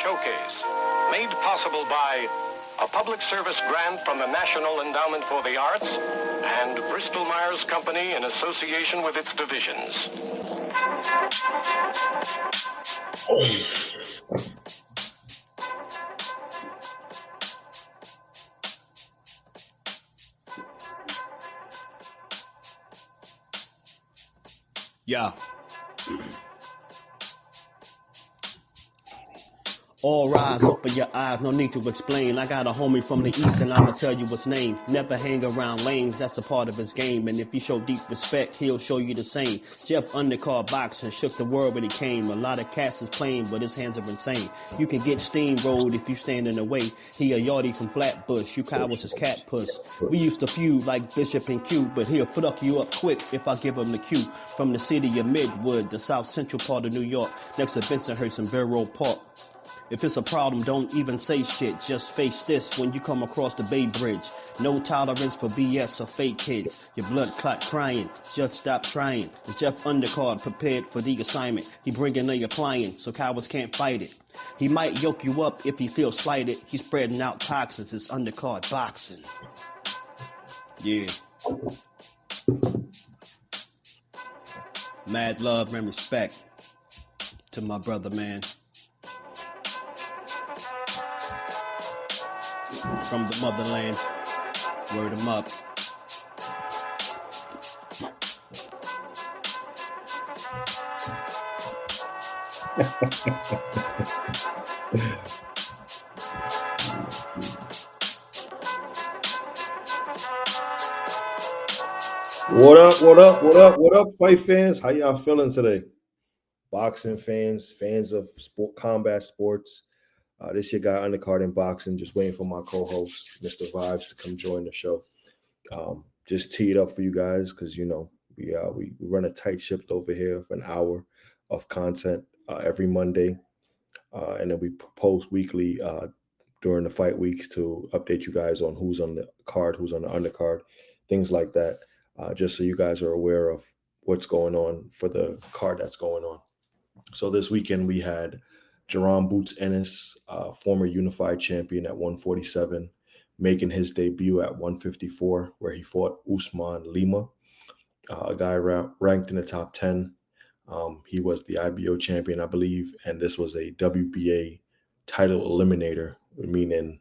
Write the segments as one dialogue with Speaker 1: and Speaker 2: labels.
Speaker 1: Showcase, made possible by a public service grant from the National Endowment for the Arts and Bristol-Myers Company in association with its divisions.
Speaker 2: Yeah. All rise, open your eyes, no need to explain. I got a homie from the east and I'ma tell you his name. Never hang around lames, that's a part of his game. And if you show deep respect, he'll show you the same. Jeff undercard boxing, shook the world when he came. A lot of cats is playing, but his hands are insane. You can get steamrolled if you stand in the way. He a yardie from Flatbush, you cowards his cat puss. We used to feud like Bishop and Q, but he'll fuck you up quick if I give him the cue. From the city of Midwood, the south central part of New York, next to Bensonhurst and Borough Park. If it's a problem, don't even say shit. Just face this when you come across the Bay Bridge. No tolerance for BS or fake kids. Your blood clot crying. Just stop trying. Is Jeff Undercard prepared for the assignment? He bringing a appliance so cowards can't fight it. He might yoke you up if he feels slighted. He's spreading out toxins. It's undercard boxing. Yeah. Mad love and respect to my brother, man. From the motherland, word him up.
Speaker 3: What up, fight fans? How y'all feeling today? Boxing fans, fans of combat sports. This your guy Undercard in Boxing, just waiting for my co-host, Mr. Vibes, to come join the show. Just tee it up for you guys because, you know, we run a tight ship over here for an hour of content every Monday. And then we post weekly during the fight weeks to update you guys on who's on the card, who's on the undercard, things like that, just so you guys are aware of what's going on for the card that's going on. So this weekend we had Jaron Boots Ennis, former unified champion at 147, making his debut at 154, where he fought Usman Lima, a guy ranked in the top 10. He was the IBO champion, I believe, and this was a WBA title eliminator, meaning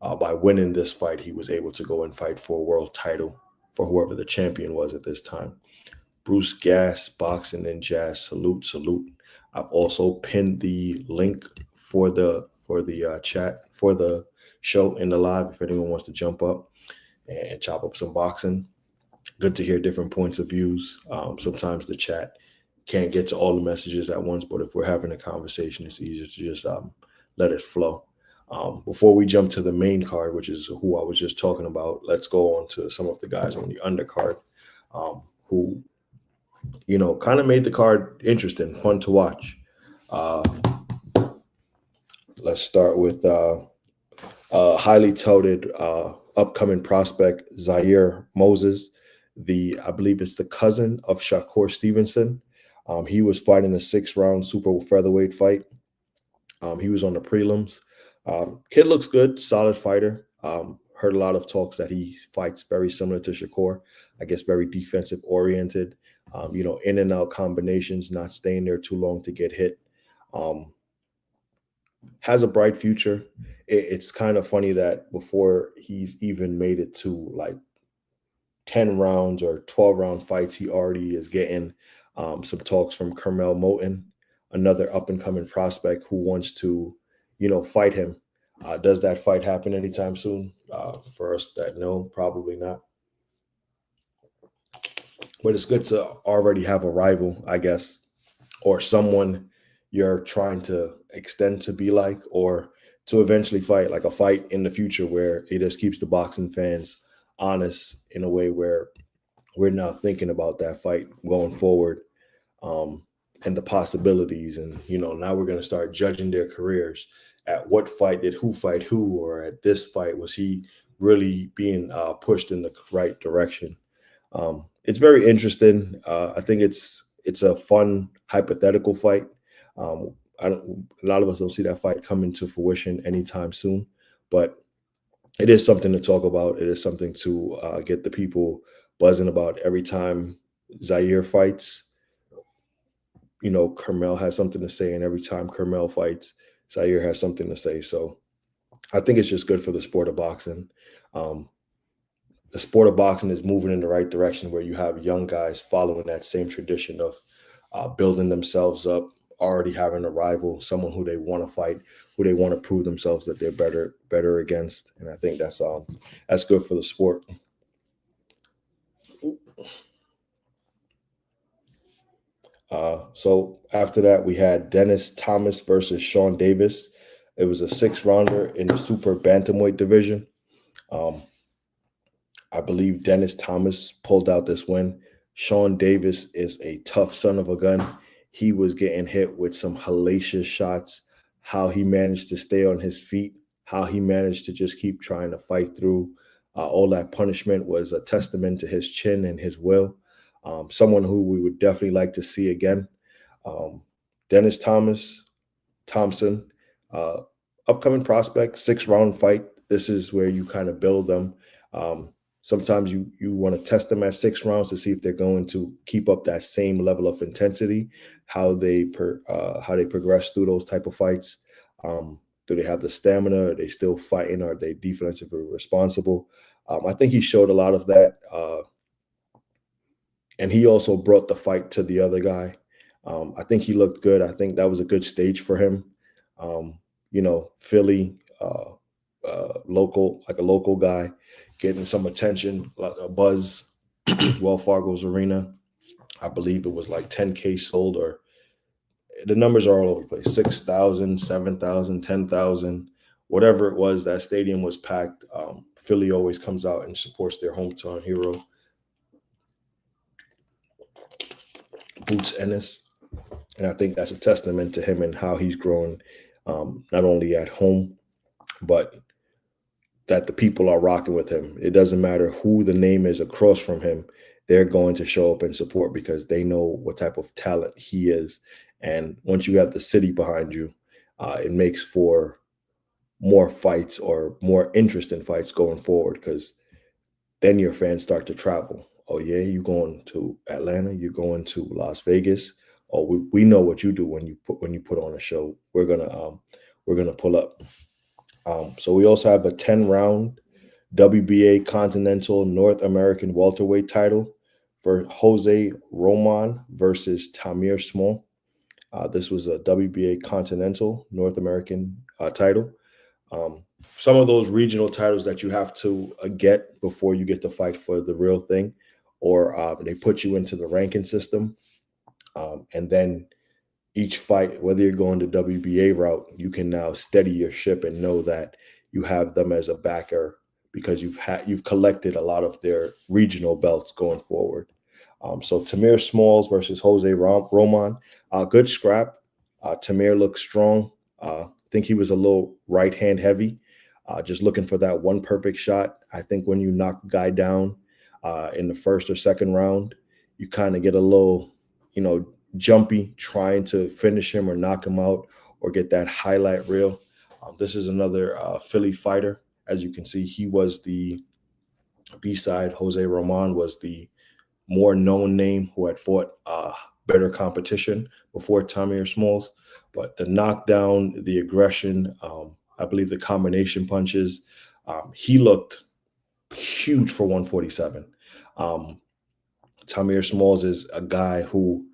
Speaker 3: by winning this fight, he was able to go and fight for a world title for whoever the champion was at this time. Bruce Gas, Boxing and Jazz, salute. I've also pinned the link for the chat for the show in the live if anyone wants to jump up and chop up some boxing. Good to hear different points of views. Sometimes the chat can't get to all the messages at once, but if we're having a conversation, it's easier to just let it flow. Before we jump to the main card, which is who I was just talking about, let's go on to some of the guys on the undercard who, you know, kind of made the card interesting, fun to watch. Let's start with highly touted upcoming prospect, Zaire Moses. I believe it's the cousin of Shakur Stevenson. He was fighting a 6-round super featherweight fight. He was on the prelims. Kid looks good, solid fighter. Heard a lot of talks that he fights very similar to Shakur. I guess very defensive oriented. In and out combinations, not staying there too long to get hit. Has a bright future. It's kind of funny that before he's even made it to like 10 rounds or 12-round fights, he already is getting some talks from Kermel Moten, another up-and-coming prospect who wants to, fight him. Does that fight happen anytime soon? For us that know, probably not. But it's good to already have a rival, I guess, or someone you're trying to extend to be like, or to eventually fight, like a fight in the future where it just keeps the boxing fans honest in a way where we're not thinking about that fight going forward and the possibilities. And, now we're going to start judging their careers at what fight did who fight who, or at this fight, was he really being pushed in the right direction? It's very interesting. I think it's a fun hypothetical fight. A lot of us don't see that fight coming to fruition anytime soon, but it is something to talk about. It is something to get the people buzzing about every time Zaire fights. Kermel has something to say, and every time Kermel fights, Zaire has something to say. So I think it's just good for the sport of boxing. Um, the sport of boxing is moving in the right direction where you have young guys following that same tradition of building themselves up, already having a rival, someone who they want to fight, who they want to prove themselves that they're better against. And I think that's good for the sport. So after that, we had Dennis Thomas versus Sean Davis. It was a 6-rounder in the super bantamweight division. I believe Dennis Thomas pulled out this win. Sean Davis is a tough son of a gun. He was getting hit with some hellacious shots. How he managed to stay on his feet, how he managed to just keep trying to fight through all that punishment was a testament to his chin and his will. Someone who we would definitely like to see again. Dennis Thompson, upcoming prospect, 6-round fight. This is where you kind of build them. Sometimes you want to test them at 6 rounds to see if they're going to keep up that same level of intensity, how they progress through those type of fights. Do they have the stamina? Are they still fighting? Are they defensively responsible? I think he showed a lot of that. And he also brought the fight to the other guy. I think he looked good. I think that was a good stage for him. Philly, like a local guy, getting some attention, like a buzz. Wells Fargo's arena, I believe it was like 10K sold, or the numbers are all over the place. 6,000, 7,000, 10,000, whatever it was. That stadium was packed. Philly always comes out and supports their hometown hero, Boots Ennis, and I think that's a testament to him and how he's grown, not only at home, but that the people are rocking with him. It doesn't matter who the name is across from him. They're going to show up and support because they know what type of talent he is. And once you have the city behind you, it makes for more fights or more interest in fights going forward, because then your fans start to travel. Oh yeah, you're going to Atlanta, you're going to Las Vegas. Oh, we know what you do when you put on a show. We're gonna pull up. So we also have a 10-round WBA Continental North American welterweight title for Jose Roman versus Tamir Small. This was a WBA Continental North American title. Some of those regional titles that you have to get before you get to fight for the real thing, or they put you into the ranking system. And then each fight, whether you're going the WBA route, you can now steady your ship and know that you have them as a backer because you've collected a lot of their regional belts going forward. So Tamir Smalls versus Jose Roman, good scrap. Tamir looks strong. I think he was a little right hand heavy, just looking for that one perfect shot. I think when you knock a guy down in the first or second round, you kind of get a little, jumpy trying to finish him or knock him out or get that highlight reel. This is another Philly fighter. As you can see, he was the B-side. Jose Roman was the more known name who had fought better competition before Tamir Smalls. But the knockdown, the aggression, I believe the combination punches, he looked huge for 147. Tamir Smalls is a guy who,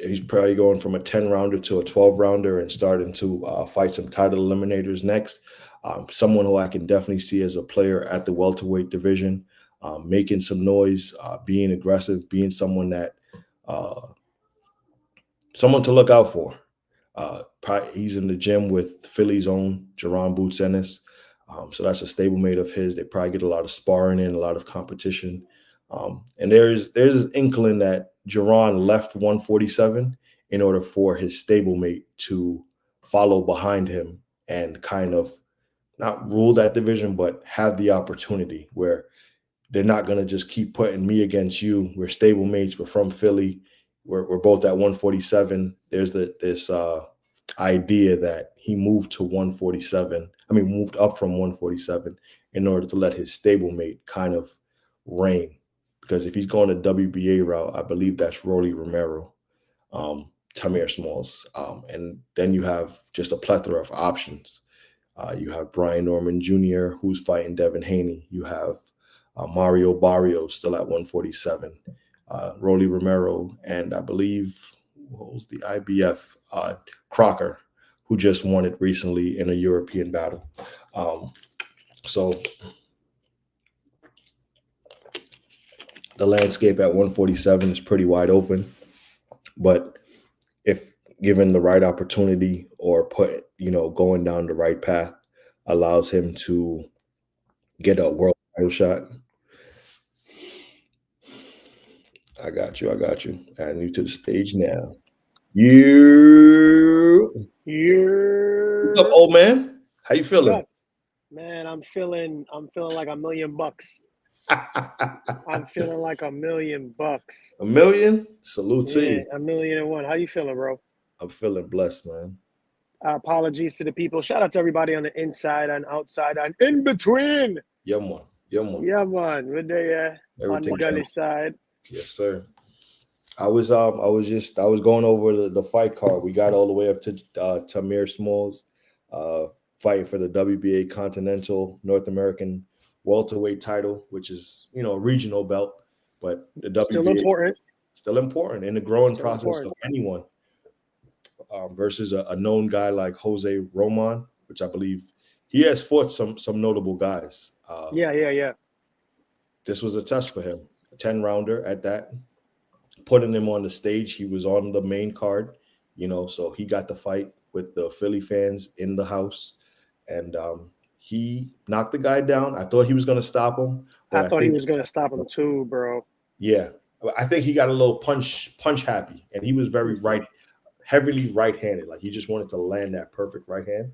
Speaker 3: he's probably going from a 10-rounder to a 12-rounder and starting to fight some title eliminators next. Someone who I can definitely see as a player at the welterweight division, making some noise, being aggressive, being someone that someone to look out for. He's in the gym with Philly's own Jaron Boots Ennis. So that's a stablemate of his. They probably get a lot of sparring in, a lot of competition. And there's this inkling that Jaron left 147 in order for his stablemate to follow behind him and kind of not rule that division, but have the opportunity where they're not going to just keep putting me against you. We're stablemates. We're from Philly. We're both at 147. There's this idea that he moved to 147. I mean, moved up from 147 in order to let his stablemate kind of reign. Because if he's going the WBA route, I believe that's Rolly Romero, Tamir Smalls. And then you have just a plethora of options. You have Brian Norman Jr., who's fighting Devin Haney. You have Mario Barrios still at 147. Rolly Romero, and I believe, what was the IBF? Crocker, who just won it recently in a European battle. So the landscape at 147 is pretty wide open. But if given the right opportunity or going down the right path, allows him to get a world title shot. I got you. Adding you to the stage now. What's up, old man? How you feeling?
Speaker 4: Man, I'm feeling like $1 million. I'm feeling like $1 million.
Speaker 3: $1 million? Salute to you.
Speaker 4: 1,000,001. How you feeling, bro?
Speaker 3: I'm feeling blessed, man.
Speaker 4: Apologies to the people. Shout out to everybody on the inside and outside and in between.
Speaker 3: Yeah, man.
Speaker 4: Yeah, man. Good day, on the gully side.
Speaker 3: Yes, sir. I was going over the fight card. We got all the way up to Tamir Smalls fighting for the WBA Continental North American welterweight title, which is a regional belt, but the WBA still important in the growing process of anyone. Versus a known guy like Jose Roman, which I believe he has fought some notable guys.
Speaker 4: Yeah.
Speaker 3: This was a test for him, a 10-rounder at that. Putting him on the stage, he was on the main card, so he got to fight with the Philly fans in the house, and he knocked the guy down. I thought he was going to stop him.
Speaker 4: I thought he was going to stop him too, bro.
Speaker 3: Yeah, I think he got a little punch happy, and he was very heavily right-handed. Like he just wanted to land that perfect right hand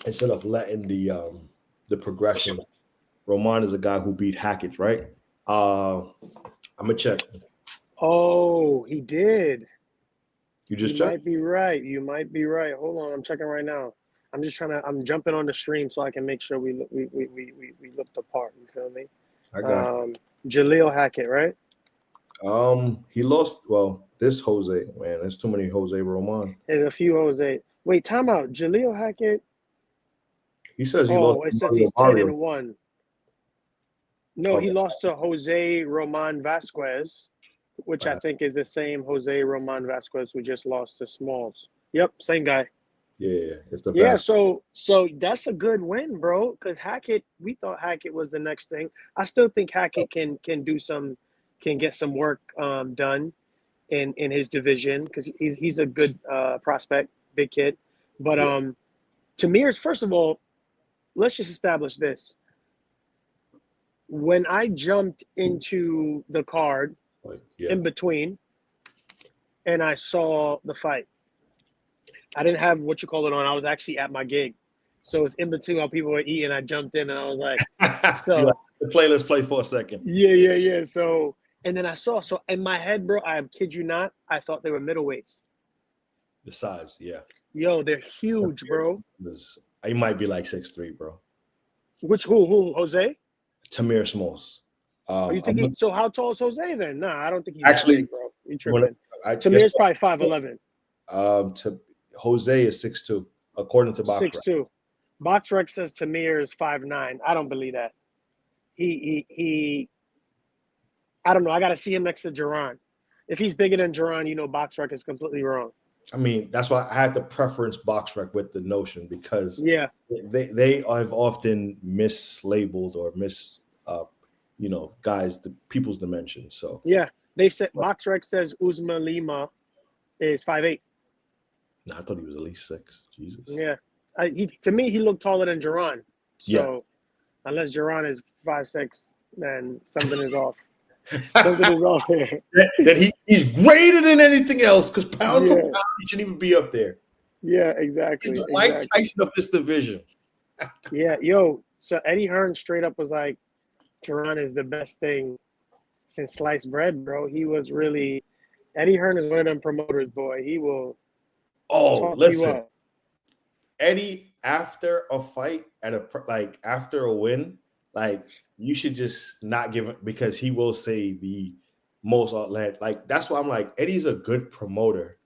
Speaker 3: instead of letting the progression. Roman is a guy who beat Hackett, right? I'm gonna check.
Speaker 4: Oh, he did.
Speaker 3: You just
Speaker 4: checked? You might be right. Hold on, I'm checking right now. I'm jumping on the stream so I can make sure we look the part. You feel me?
Speaker 3: I got
Speaker 4: Jaleel Hackett, right?
Speaker 3: He lost. Well, this Jose, man, there's too many Jose Roman.
Speaker 4: There's a few Jose. Wait, time out. Jaleel Hackett.
Speaker 3: He says he lost.
Speaker 4: Oh, it says he's 10-1. No, he lost to Jose Roman Vasquez, which I think is the same Jose Roman Vasquez who just lost to Smalls. Yep, same guy.
Speaker 3: Yeah, it's the
Speaker 4: so that's a good win, bro. Because Hackett, we thought Hackett was the next thing. I still think Hackett can get some work done in his division because he's a good prospect, big kid. But Tamir's, first of all, let's just establish this. When I jumped into the card in between and I saw the fight, I didn't have what you call it on. I was actually at my gig. So it's in between while people were eating. I jumped in and I was like, so
Speaker 3: the playlist play for a second.
Speaker 4: Yeah. So, and then I saw, so in my head, bro, I kid you not, I thought they were middleweights.
Speaker 3: The size, yeah.
Speaker 4: Yo, they're huge, bro.
Speaker 3: He might be like 6'3", bro.
Speaker 4: Who, Jose?
Speaker 3: Tamir Smalls.
Speaker 4: You think so how tall is Jose then? Nah, I don't think he's
Speaker 3: actually
Speaker 4: that big, bro. You tripping. Tamir's probably 5'11".
Speaker 3: Jose is 6'2", according to BoxRec.
Speaker 4: 6'2". BoxRec says Tamir is 5'9". I don't believe that. He I don't know. I got to see him next to Jaron. If he's bigger than Jaron, BoxRec is completely wrong.
Speaker 3: I mean, that's why I had to preference BoxRec with the notion because they have often mislabeled or guys the people's dimensions. So
Speaker 4: they said BoxRec says Uzma Lima is 5'8".
Speaker 3: No, I thought he was at least 6. Jesus.
Speaker 4: Yeah, to me he looked taller than Jaron. So unless Jaron is 5'6", then something is off. Something is off there.
Speaker 3: That he's greater than anything else because pound for pound he shouldn't even be up there.
Speaker 4: Yeah, exactly.
Speaker 3: He's Mike Tyson of this division.
Speaker 4: So Eddie Hearn straight up was like, Jaron is the best thing since sliced bread, bro. He was really, Eddie Hearn is one of them promoters, boy. He will
Speaker 3: Oh,
Speaker 4: talk you
Speaker 3: listen,
Speaker 4: up.
Speaker 3: Eddie, after a fight after a win, like you should just not give it because he will say the most outlandish. Like that's why I'm like Eddie's a good promoter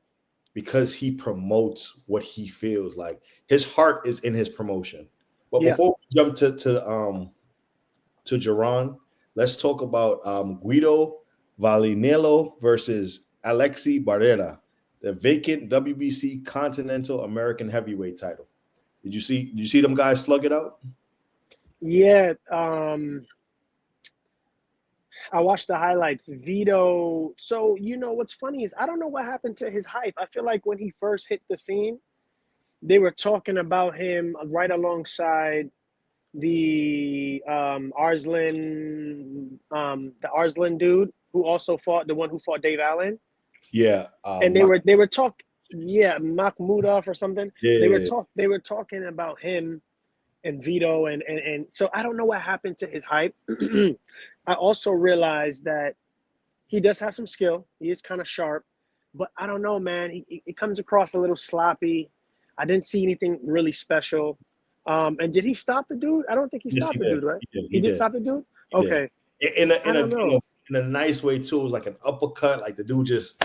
Speaker 3: because he promotes what he feels like. His heart is in his promotion. But
Speaker 4: Yeah.
Speaker 3: before we jump to Jaron, let's talk about Guido Valinello versus Alexi Barrera, the vacant WBC Continental American Heavyweight title. Did you see them guys slug it out?
Speaker 4: Yeah. I watched the highlights. Vito. So, what's funny is I don't know what happened to his hype. I feel like when he first hit the scene, they were talking about him right alongside the Arslan dude who also fought the one who fought Dave Allen.
Speaker 3: Yeah.
Speaker 4: And they were talking, yeah, Makhmudov or something. They were
Speaker 3: Yeah.
Speaker 4: talking about him and Vito and so I don't know what happened to his hype. I also realized that he does have some skill. He is kind of sharp, but I don't know, man. He comes across a little sloppy. I didn't see anything really special. And did he stop the dude? I don't think he
Speaker 3: Yes,
Speaker 4: stopped
Speaker 3: he
Speaker 4: the
Speaker 3: did.
Speaker 4: dude, right?
Speaker 3: He did.
Speaker 4: He
Speaker 3: He
Speaker 4: did
Speaker 3: did.
Speaker 4: stop the dude?
Speaker 3: He did.
Speaker 4: Okay.
Speaker 3: In a
Speaker 4: I don't know.
Speaker 3: in a nice way too. It was like an uppercut. Like the dude just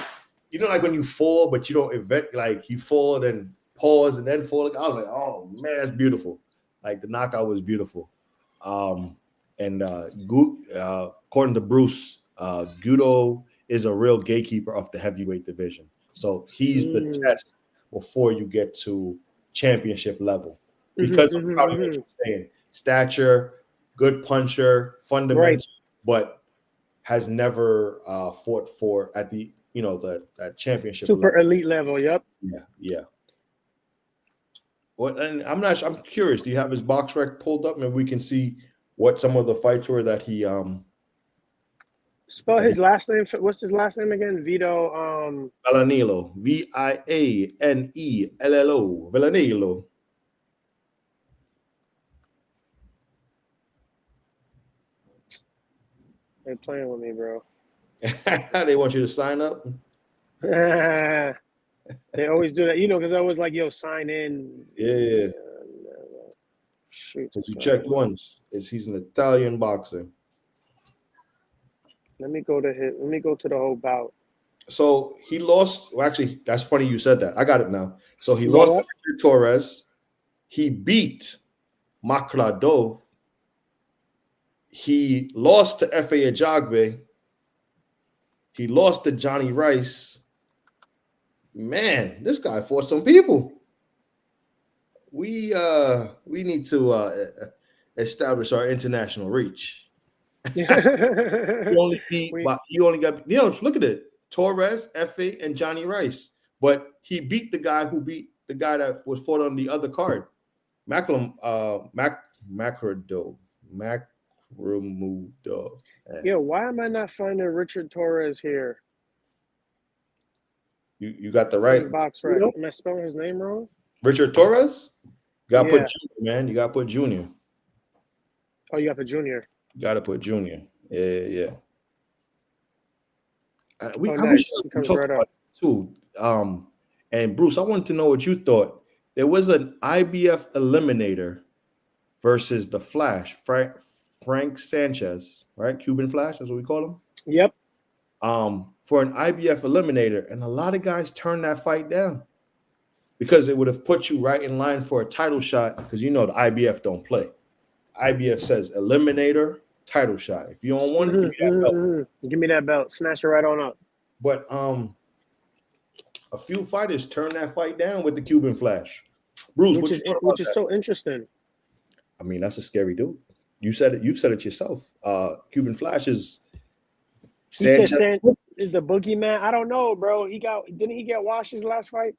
Speaker 3: like when you fall, but you don't event like he fall and pause and then fall. I was like, oh man, that's beautiful. Like the knockout was beautiful. And according to Bruce, Gudo is a real gatekeeper of the heavyweight division. So he's the test before you get to championship level because of probably what you're saying. Stature, good puncher,
Speaker 4: Right.
Speaker 3: fundamental, but has never fought for at the that championship
Speaker 4: Super
Speaker 3: level.
Speaker 4: elite level. Yep.
Speaker 3: Yeah. Well, and I'm curious. Do you have his box rec pulled up, and we can see what some of the fights were that he
Speaker 4: Spell his last name. What's his last name again? Vito.
Speaker 3: Villanello, Vianello, Villanello.
Speaker 4: They're playing with me, bro.
Speaker 3: They want you to sign up.
Speaker 4: They always do that, because I was like, "Yo, sign in."
Speaker 3: Yeah,
Speaker 4: Shoot.
Speaker 3: because you checked once. He's an Italian boxer.
Speaker 4: Let me go to the whole bout.
Speaker 3: So he lost. Well, actually, that's funny you said that. I got it now. So he
Speaker 4: You got
Speaker 3: lost to
Speaker 4: that?
Speaker 3: Richard Torres. He beat Makradov. He lost to F.A. Ajagbe. He lost to Johnny Rice. Man, this guy fought some people. We need to establish our international reach. He only got look at it. Torres, F.A., and Johnny Rice. But he beat the guy who beat the guy that was fought on the other card. Makradov.
Speaker 4: Yo, why am I not finding Richard Torres here?
Speaker 3: You got the right
Speaker 4: Box right. Am I spelling his name wrong?
Speaker 3: Richard Torres? You gotta
Speaker 4: Yeah.
Speaker 3: put Junior, man. You gotta put Junior.
Speaker 4: Oh, you got the junior.
Speaker 3: You gotta put Junior. Yeah.
Speaker 4: Nice. He comes right up.
Speaker 3: Too. And Bruce, I wanted to know what you thought. There was an IBF eliminator versus the Flash, Frank Sanchez, right? Cuban Flash, that's what we call him.
Speaker 4: Yep.
Speaker 3: For an IBF eliminator, and a lot of guys turned that fight down because it would have put you right in line for a title shot. Because the IBF don't play. IBF says eliminator, title shot. If you don't want it, give me that belt.
Speaker 4: Give me that belt. Snatch it right on up.
Speaker 3: But a few fighters turned that fight down with the Cuban Flash. Bruce,
Speaker 4: which is so interesting.
Speaker 3: I mean, that's a scary dude. You said it. You've said it yourself. Cuban Flash is.
Speaker 4: He said is the boogeyman. I don't know, bro. Didn't he get washed his last fight?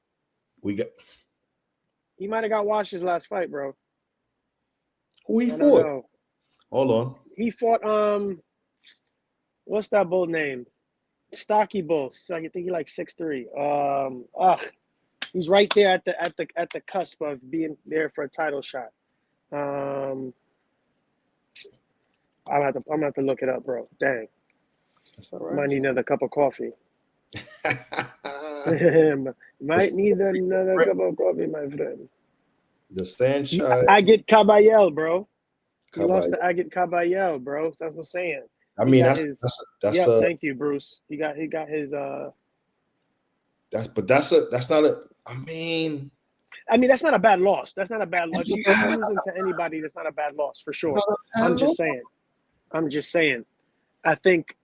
Speaker 4: He might have got washed his last fight, bro.
Speaker 3: Who he fought? Hold on.
Speaker 4: He fought what's that bull name? Stocky bull. I think he like 6'3". He's right there at the cusp of being there for a title shot. I'm gonna have to look it up, bro. Dang.
Speaker 3: That's all right.
Speaker 4: Might need another cup of coffee. Might need another cup of coffee, my friend.
Speaker 3: The Sanchez.
Speaker 4: Agit Kabayel, bro. He lost
Speaker 3: Caballero.
Speaker 4: to Agit Kabayel, bro. So that's what I'm saying.
Speaker 3: I
Speaker 4: He
Speaker 3: mean,
Speaker 4: got
Speaker 3: that's
Speaker 4: Yep,
Speaker 3: a
Speaker 4: thank you, Bruce. He got his
Speaker 3: that's not a. I mean,
Speaker 4: I mean, that's not a bad loss. That's not a bad loss. If you're losing to anybody, that's not a bad loss for
Speaker 3: it's
Speaker 4: sure.
Speaker 3: not a
Speaker 4: I'm
Speaker 3: bad
Speaker 4: just
Speaker 3: loss.
Speaker 4: saying. I'm just saying. I think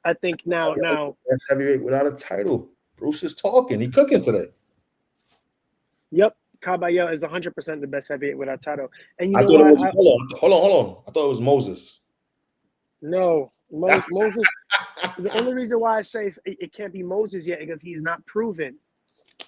Speaker 4: now
Speaker 3: That's heavyweight without a title. Bruce is talking. He cooking today.
Speaker 4: yep, Caballero is 100% the best heavyweight without title. And you
Speaker 3: I
Speaker 4: know
Speaker 3: thought it
Speaker 4: why?
Speaker 3: was hold on. I thought it was Moses.
Speaker 4: No, Moses. The only reason why I say it can't be Moses yet because he's not proven.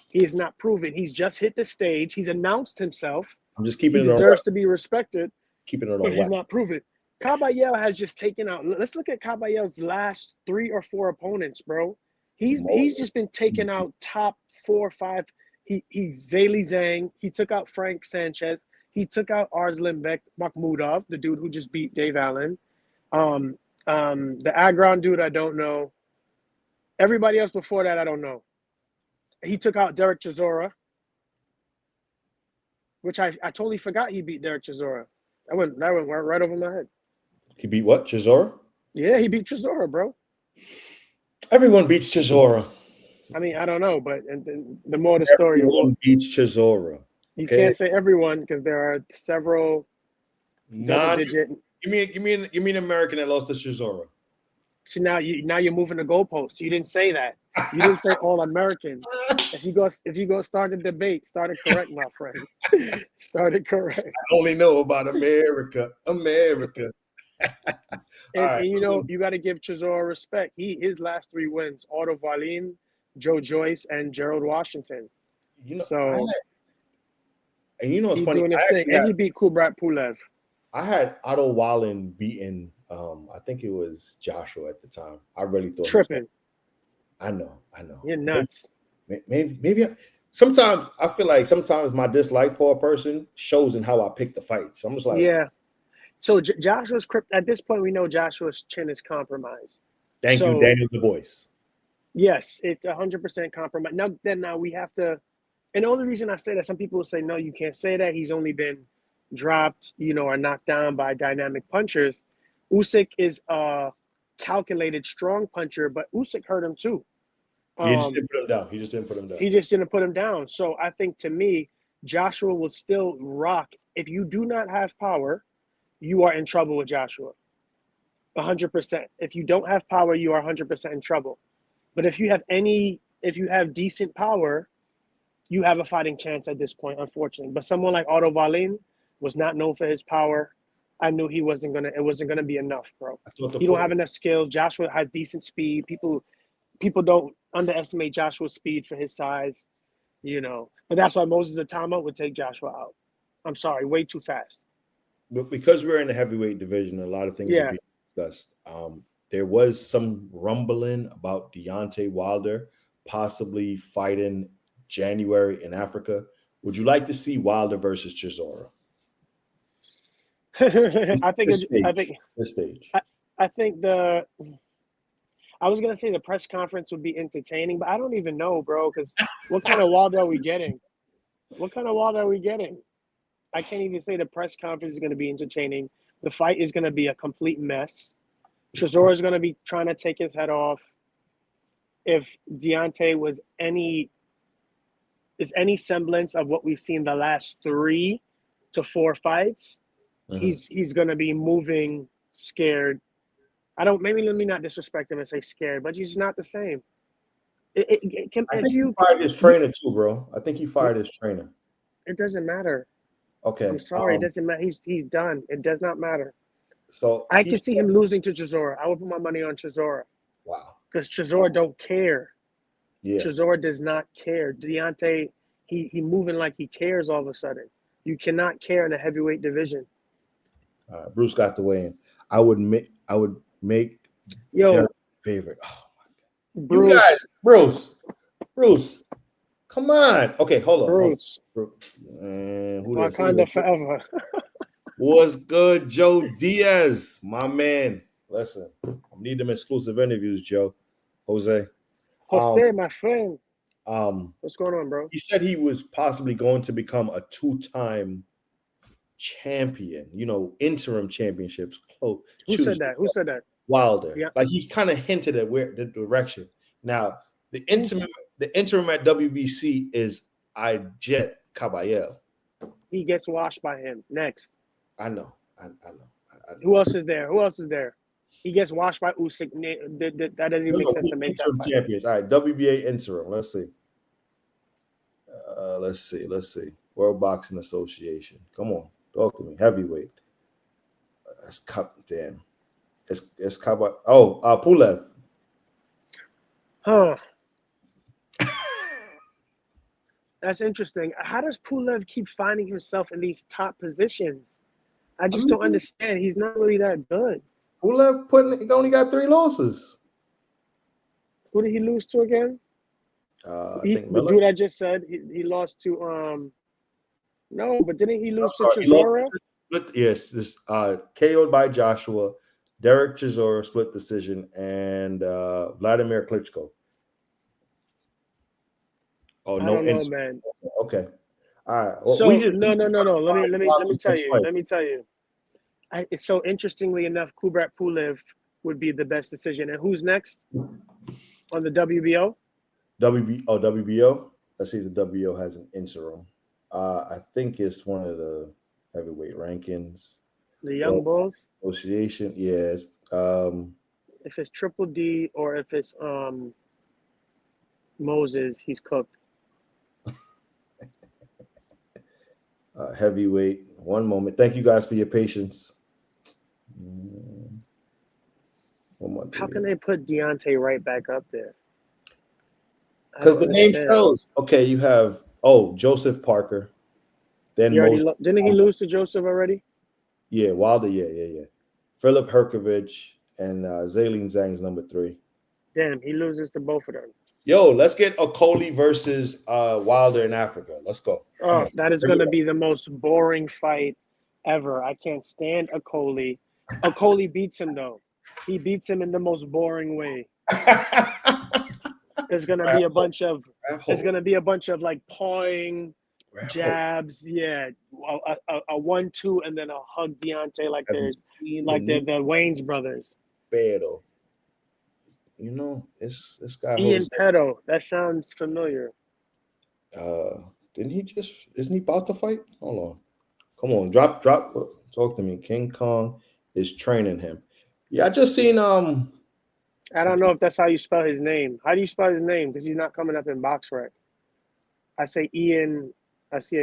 Speaker 4: He is not proven. He's just hit the stage. He's announced himself.
Speaker 3: I'm just
Speaker 4: He
Speaker 3: keeping it on
Speaker 4: deserves to be respected,
Speaker 3: keeping it
Speaker 4: but
Speaker 3: on
Speaker 4: he's
Speaker 3: wax.
Speaker 4: not proven. Caballero has just taken out. Let's look at Caballero's last 3 or 4 opponents, bro. He's just been taking out top 4 or 5. He's Zayli Zhang. He took out Frank Sanchez. He took out Arslanbek Makhmudov, the dude who just beat Dave Allen. The Agron dude, I don't know. Everybody else before that, I don't know. He took out Derek Chisora, which I totally forgot he beat Derek Chisora. That went right over my head.
Speaker 3: He beat what? Chisora?
Speaker 4: Yeah, he beat Chisora, bro.
Speaker 3: Everyone beats Chisora.
Speaker 4: I mean, I don't know, but the more the story,
Speaker 3: Everyone beats Chisora.
Speaker 4: You
Speaker 3: Okay?
Speaker 4: can't say everyone because there are several double-digit.
Speaker 3: You mean American that lost to Chisora?
Speaker 4: So now you're moving the goalposts. You didn't say that. You didn't say all Americans. If you go start the debate, start it correct, my friend. Start it correct.
Speaker 3: I only know about America. America.
Speaker 4: And you know, you got to give Chisora respect. His last 3 wins: Otto Wallin, Joe Joyce, and Gerald Washington.
Speaker 3: You know,
Speaker 4: So
Speaker 3: and you know it's
Speaker 4: he's
Speaker 3: funny.
Speaker 4: doing his thing, and he beat Kubrat Pulev.
Speaker 3: I had Otto Wallin beating. I think it was Joshua at the time. I really thought
Speaker 4: Tripping.
Speaker 3: I know.
Speaker 4: You're nuts.
Speaker 3: Maybe. Sometimes I feel like my dislike for a person shows in how I pick the fight. So I'm just like,
Speaker 4: yeah. So Joshua's at this point, we know Joshua's chin is compromised.
Speaker 3: Thank you, Daniel Du Bois.
Speaker 4: Yes, it's 100% compromised. Now we have to, and the only reason I say that, some people will say, no, you can't say that. He's only been dropped, or knocked down by dynamic punchers. Usyk is a calculated, strong puncher, but Usyk hurt him too.
Speaker 3: He just didn't put him down.
Speaker 4: So I think, to me, Joshua will still rock. If you do not have power, you are in trouble with Joshua. 100%. If you don't have power, you are 100% in trouble. But if you have decent power, you have a fighting chance at this point, unfortunately. But someone like Otto Wallin was not known for his power. I knew it wasn't gonna be enough, bro. He don't have enough skills. Joshua has decent speed. People don't underestimate Joshua's speed for his size, But that's why Moses Atama would take Joshua out. I'm sorry, way too fast.
Speaker 3: But because we're in the heavyweight division, a lot of things are being discussed. There was some rumbling about Deontay Wilder possibly fighting January in Africa. Would you like to see Wilder versus Chisora?
Speaker 4: I think I was gonna say the press conference would be entertaining, but I don't even know, bro. Because what kind of Wilder are we getting? I can't even say the press conference is going to be entertaining. The fight is going to be a complete mess. Chisora is going to be trying to take his head off. If Deontay was any semblance of what we've seen the last 3 to 4 fights, he's going to be moving scared. Let me not disrespect him and say scared, but he's not the same.
Speaker 3: I think he fired his trainer too, bro. I think he fired his trainer.
Speaker 4: It doesn't matter.
Speaker 3: Okay.
Speaker 4: I'm sorry, it doesn't matter. He's done. It does not matter.
Speaker 3: So
Speaker 4: I can see him losing to Chisora. I would put my money on Chisora.
Speaker 3: Wow.
Speaker 4: Because Chisora don't care.
Speaker 3: Yeah.
Speaker 4: Chisora does not care. Deontay, he moving like he cares all of a sudden. You cannot care in a heavyweight division.
Speaker 3: Bruce got the weigh in. I would make
Speaker 4: their
Speaker 3: favorite. Oh my God.
Speaker 4: Bruce.
Speaker 3: You guys, Bruce. Come on. Okay, hold on.
Speaker 4: Bruce.
Speaker 3: Wakanda
Speaker 4: forever.
Speaker 3: What's good, Joe Diaz, my man? Listen, I need them exclusive interviews, Joe. Jose.
Speaker 4: Jose, my friend.
Speaker 3: Um,
Speaker 4: What's going on, bro?
Speaker 3: he said he was possibly going to become a 2-time champion. Interim championships.
Speaker 4: Who said that? Who said that?
Speaker 3: Wilder.
Speaker 4: Yeah.
Speaker 3: Like he kind of hinted at where the direction. Now the interim at WBC is Jet Caballero.
Speaker 4: He gets washed by him. Next.
Speaker 3: I know.
Speaker 4: Who else is there? He gets washed by Usyk. That doesn't even make sense to make that
Speaker 3: interim
Speaker 4: fight.
Speaker 3: champions. All right, WBA interim. Let's see. World Boxing Association. Come on, talk to me. Heavyweight. That's damn. It's Kaba. Oh, Pulev.
Speaker 4: Huh. That's interesting. How does Pulev keep finding himself in these top positions? I just don't understand. He's not really that good.
Speaker 3: Pulev he only got 3 losses.
Speaker 4: Who did he lose to again?
Speaker 3: I think
Speaker 4: the
Speaker 3: Miller.
Speaker 4: dude I just said he lost to. No, but didn't he lose to Chisora?
Speaker 3: Yes, this KO'd by Joshua, Derek Chisora split decision, and Vladimir Klitschko. Oh no,
Speaker 4: I don't know, man.
Speaker 3: Okay, all right. Well,
Speaker 4: So no. Let me tell you. It's so interestingly enough, Kubrat Pulev would be the best decision. And who's next on the WBO?
Speaker 3: WBO. Let's see if the WBO has an interim. I think it's one of the heavyweight rankings.
Speaker 4: The Young Bulls
Speaker 3: Association. Yes.
Speaker 4: If it's Triple D or if it's Moses, he's cooked.
Speaker 3: Heavyweight. One moment. Thank you guys for your patience.
Speaker 4: How can they put Deontay right back up there?
Speaker 3: Because the name sells. Okay, you have Joseph Parker. Then
Speaker 4: didn't he lose to Joseph already?
Speaker 3: Yeah, Wilder. Yeah. Philip Herkovich and Zayleen Zhang's number 3.
Speaker 4: Damn, he loses to both of them.
Speaker 3: Yo, let's get Okoli versus Wilder in Africa. Let's go.
Speaker 4: Oh, that is going to be the most boring fight ever. I can't stand Okoli. Okoli beats him though. He beats him in the most boring way. There's going to be a bunch of like pawing, jabs. Yeah, a 1-2 and then a hug Deontay like they're the Wayne's brothers.
Speaker 3: Pero. This guy
Speaker 4: Ian Petto. That sounds familiar.
Speaker 3: Isn't he about to fight? Hold on. Come on, drop. Talk to me. King Kong is training him. Yeah, I just seen
Speaker 4: I don't know if that's how you spell his name. How do you spell his name? Because he's not coming up in BoxRec. I see an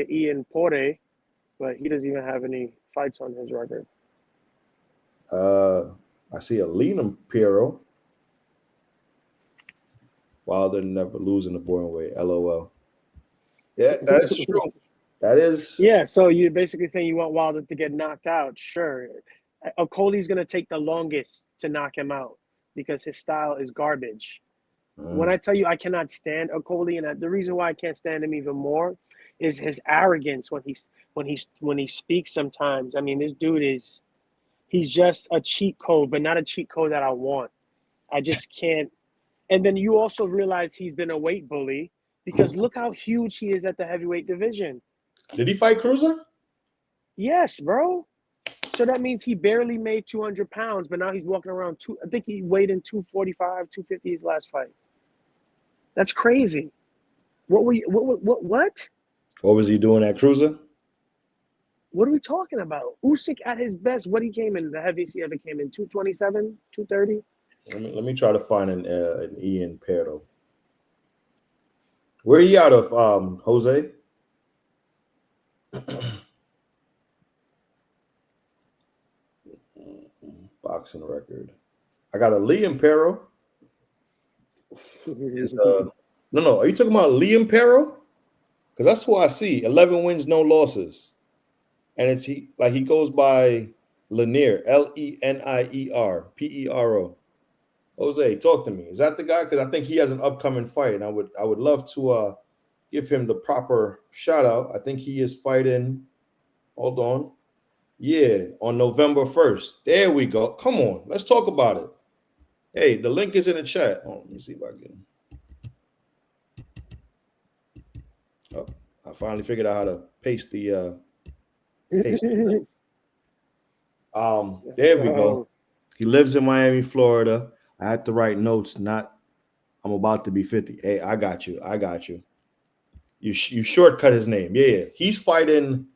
Speaker 4: Ian Porte, but he doesn't even have any fights on his record.
Speaker 3: I see a Liam Piero. Wilder never losing the boring way. LOL. Yeah, that's true. That is.
Speaker 4: Yeah, so you're basically saying you want Wilder to get knocked out. Sure. Okoli's going to take the longest to knock him out because his style is garbage. When I tell you I cannot stand Okoli, and the reason why I can't stand him even more is his arrogance when he speaks sometimes. I mean, this dude he's just a cheat code, but not a cheat code that I want. I just can't. And then you also realize he's been a weight bully because look how huge he is at the heavyweight division.
Speaker 3: Did he fight Cruiser?
Speaker 4: Yes, bro. So that means he barely made 200 pounds, but now he's walking around I think he weighed in 245, 250 his last fight. That's crazy. What was he doing at Cruiser?
Speaker 3: What
Speaker 4: are we talking about? Usyk at his best, what he came in, the heaviest he ever came in, 227, 230?
Speaker 3: Let me try to find an Ian Perro. Where are you out of, Jose? Boxing record. I got a Liam Perro. No. Are you talking about Liam Perro? Because that's who I see. 11 wins, no losses. And he goes by Lanier, Lenier, Pero. Jose, talk to me. Is that the guy? Because I think he has an upcoming fight, and I would love to give him the proper shout out. I think he is fighting. Hold on. Yeah, on November 1st. There we go. Come on, let's talk about it. Hey, the link is in the chat. Oh, let me see if I can. Oh, I finally figured out how to paste the paste. There we go. He lives in Miami, Florida. I had to write notes. Not, I'm about to be 50. Hey, I got you. I got you. You shortcut his name. Yeah. He's fighting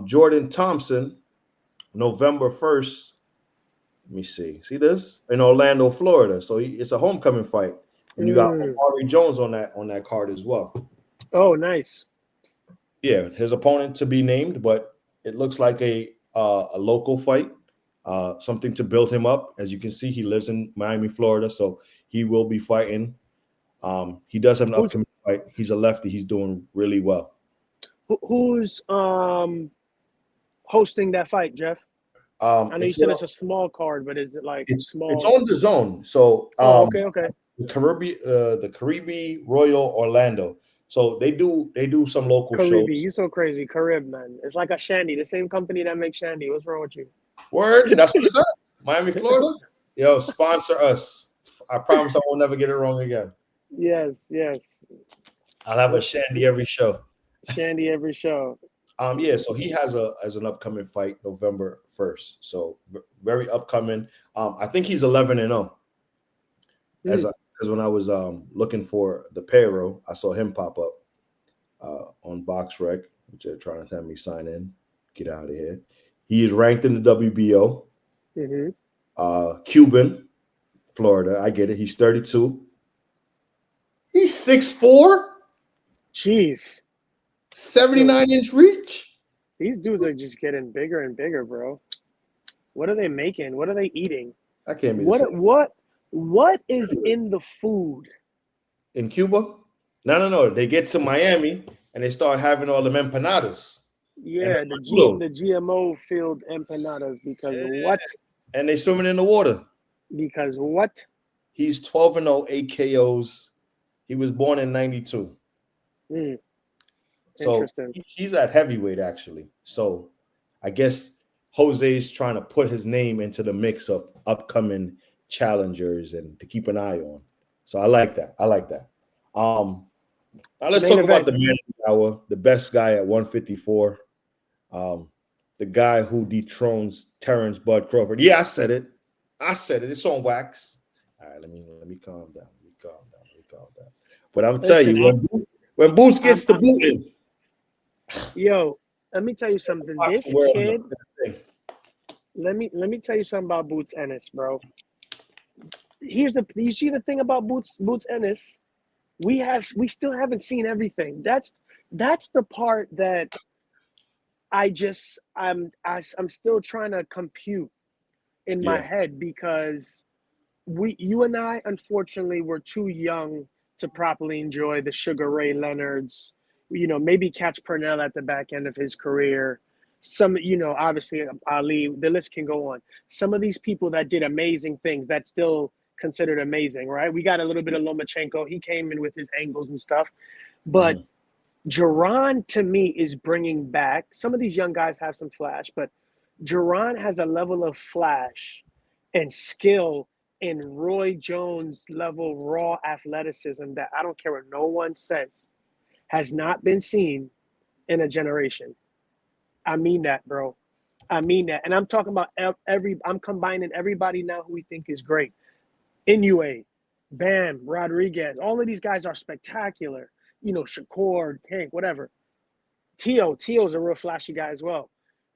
Speaker 3: Jordan Thompson November 1st. Let me see. See this? In Orlando, Florida. So it's a homecoming fight. And you got Omari Jones on that card as well.
Speaker 4: Oh, nice.
Speaker 3: Yeah, his opponent to be named, but it looks like a local fight. Something to build him up. As you can see, he lives in Miami, Florida, so he will be fighting. He does have an upcoming fight. He's a lefty. He's doing really well.
Speaker 4: Who's hosting that fight, Jeff? I know you said it's a small card, but is it like small?
Speaker 3: It's on the zone. So
Speaker 4: okay.
Speaker 3: The Caribbean Royal Orlando. So they do some local shows.
Speaker 4: You so crazy, Carib, man. It's like a Shandy, the same company that makes Shandy. What's wrong with you?
Speaker 3: Word, that's what it's at. Miami, Florida. Yo, sponsor us. I promise I will never get it wrong again.
Speaker 4: Yes.
Speaker 3: I'll have a Shandy every show.
Speaker 4: Shandy every show.
Speaker 3: Yeah, so he has an upcoming fight November 1st. So very upcoming. I think he's 11-0. Because when I was looking for the payroll, I saw him pop up on BoxRec, which they're trying to have me sign in. Get out of here. He is ranked in the WBO. Cuban, Florida. I get it. He's 32. He's 6'4".
Speaker 4: Jeez.
Speaker 3: 79-inch reach.
Speaker 4: These dudes are just getting bigger and bigger, bro. What are they making? What are they eating?
Speaker 3: I can't be.
Speaker 4: What is in the food?
Speaker 3: In Cuba? No. They get to Miami and they start having all the empanadas.
Speaker 4: Yeah, the GMO filled empanadas because what?
Speaker 3: And they swimming in the water.
Speaker 4: Because what?
Speaker 3: He's 12-0, 8 KOs. He was born in 92. So he's at heavyweight, actually. So I guess Jose's trying to put his name into the mix of upcoming challengers and to keep an eye on. So I like that. Now let's talk about the man of the hour, the best guy at 154. The guy who dethrones Terrence Bud Crawford. Yeah, I said it. It's on wax. All right, let me calm down. But I'm telling you, when Boots gets to booting.
Speaker 4: Yo, let me tell you something. This kid, let me tell you something about Boots Ennis, bro. You see the thing about Boots Ennis? We still haven't seen everything. That's the part that I'm still trying to compute in my head because you and I, unfortunately, were too young to properly enjoy the Sugar Ray Leonards, maybe catch Purnell at the back end of his career. Some, obviously Ali, the list can go on. Some of these people that did amazing things that still considered amazing, right? We got a little bit of Lomachenko. He came in with his angles and stuff. But Jaron, to me, is bringing back, some of these young guys have some flash, but Jaron has a level of flash and skill in Roy Jones level raw athleticism that I don't care what no one says has not been seen in a generation. I mean that, bro. I mean that. And I'm talking about I'm combining everybody now who we think is great. Inoue, Bam, Rodriguez, all of these guys are spectacular. Shakur, Tank, whatever. Tio's a real flashy guy as well.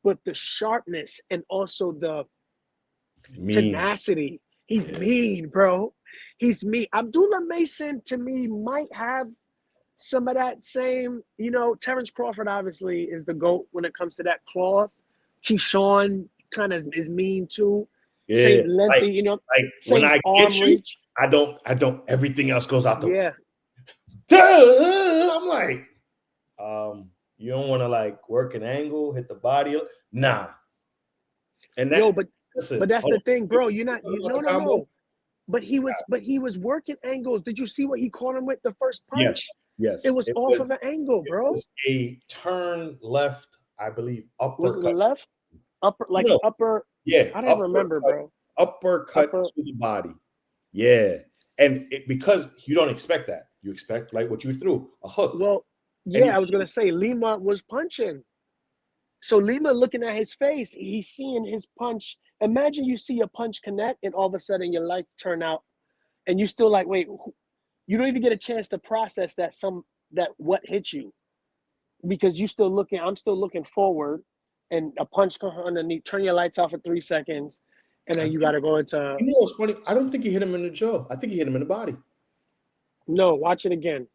Speaker 4: But the sharpness and also the tenacity. He's mean, bro. He's mean. Abdullah Mason, to me, might have some of that same, Terrence Crawford obviously is the GOAT when it comes to that cloth. Keyshawn kind of is mean too.
Speaker 3: Yeah.
Speaker 4: Same lengthy,
Speaker 3: like when I get you, reach. I don't, everything else goes out the way. I'm like, you don't want to like work an angle, hit the body. Nah. And that,
Speaker 4: but that's the thing, bro. No. But he was working angles. Did you see what he caught him with the first punch?
Speaker 3: Yes.
Speaker 4: It was off of an angle, bro. It was
Speaker 3: a turn left, I believe, uppercut.
Speaker 4: Was it left? Upper, like upper.
Speaker 3: Yeah.
Speaker 4: I don't remember, bro.
Speaker 3: Uppercut to the body. Yeah. And because you don't expect that. You expect like what you threw, a hook.
Speaker 4: Well, Yeah, I was gonna say Lima was punching. So Lima looking at his face, he's seeing his punch. Imagine you see a punch connect, and all of a sudden your lights turn out, and you still like, wait, you don't even get a chance to process that what hit you, because you still looking. I'm still looking forward, and a punch comes underneath. Turn your lights off for 3 seconds, and then you got to go into.
Speaker 3: You know what's funny? I don't think he hit him in the jaw. I think he hit him in the body.
Speaker 4: No, watch it again.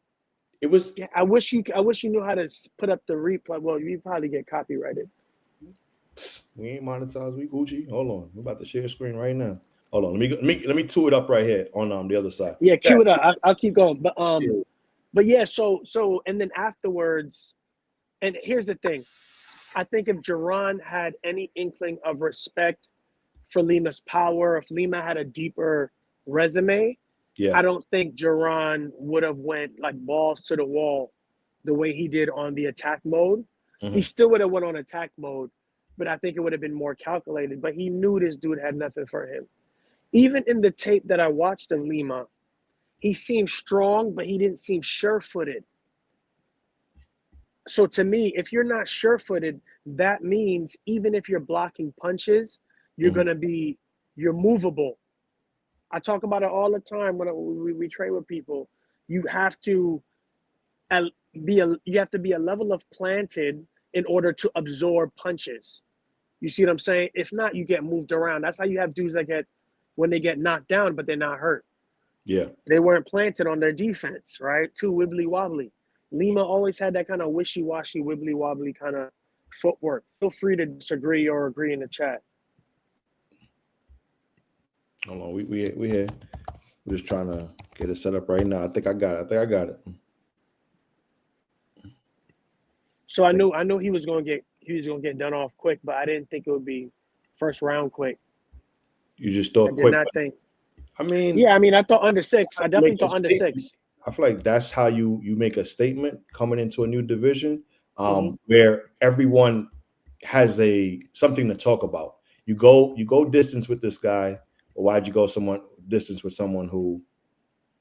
Speaker 3: It was.
Speaker 4: Yeah, I wish you knew how to put up the replay. Well, you probably get copyrighted.
Speaker 3: We ain't monetized. We Gucci. Hold on. We're about to share screen right now. Hold on. Let me two it up right here on the other side.
Speaker 4: Yeah, cue it up. I'll keep going. But
Speaker 3: Yeah.
Speaker 4: but yeah. So and then afterwards, and here's the thing. I think if Jaron had any inkling of respect for Lima's power, if Lima had a deeper resume,
Speaker 3: Yeah.
Speaker 4: I don't think Jaron would have went like balls to the wall the way he did on the attack mode.
Speaker 3: Mhm.
Speaker 4: He still would have went on attack mode, but I think it would have been more calculated. But he knew this dude had nothing for him. Even in the tape that I watched of Lima, he seemed strong, but he didn't seem sure-footed. So to me, if you're not sure-footed, that means even if you're blocking punches, you're you're movable. I talk about it all the time when we train with people. You have to be a level of planted in order to absorb punches. You see what I'm saying? If not, you get moved around. That's how you have dudes that when they get knocked down, but they're not hurt.
Speaker 3: Yeah.
Speaker 4: They weren't planted on their defense, right? Too wibbly wobbly. Lima always had that kind of wishy-washy, wibbly wobbly kind of footwork. Feel free to disagree or agree in the chat.
Speaker 3: Hold on. We here. We're just trying to get it set up right now. I think I got it.
Speaker 4: So I knew he was gonna get done off quick, but I didn't think it would be first round quick.
Speaker 3: You just thought
Speaker 4: I did
Speaker 3: quick.
Speaker 4: not think.
Speaker 3: I mean,
Speaker 4: Yeah, I mean, I thought under 6. I definitely thought under 6.
Speaker 3: I feel like that's how you make a statement coming into a new division,
Speaker 4: Mhm.
Speaker 3: where everyone has something to talk about. You go distance with this guy, or why'd you go distance with someone who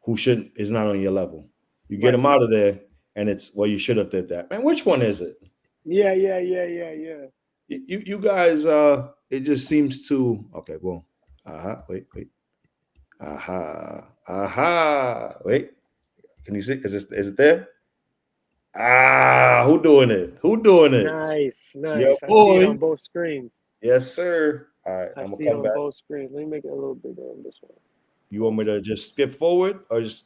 Speaker 3: is not on your level? You get
Speaker 4: Right.
Speaker 3: him out of there, and it's, well, you should have did that. Man, which one is it?
Speaker 4: Yeah.
Speaker 3: You guys, it just seems to, okay, well, wait. Wait. Can you see? Is it there? Who doing it?
Speaker 4: Nice.
Speaker 3: Your
Speaker 4: I
Speaker 3: boy.
Speaker 4: see it on both screens.
Speaker 3: Yes, sir. All right,
Speaker 4: I
Speaker 3: I'm
Speaker 4: see
Speaker 3: gonna
Speaker 4: it
Speaker 3: come
Speaker 4: on
Speaker 3: back.
Speaker 4: both screens. Let me make it a little bigger on this one.
Speaker 3: You want me to just skip forward or just?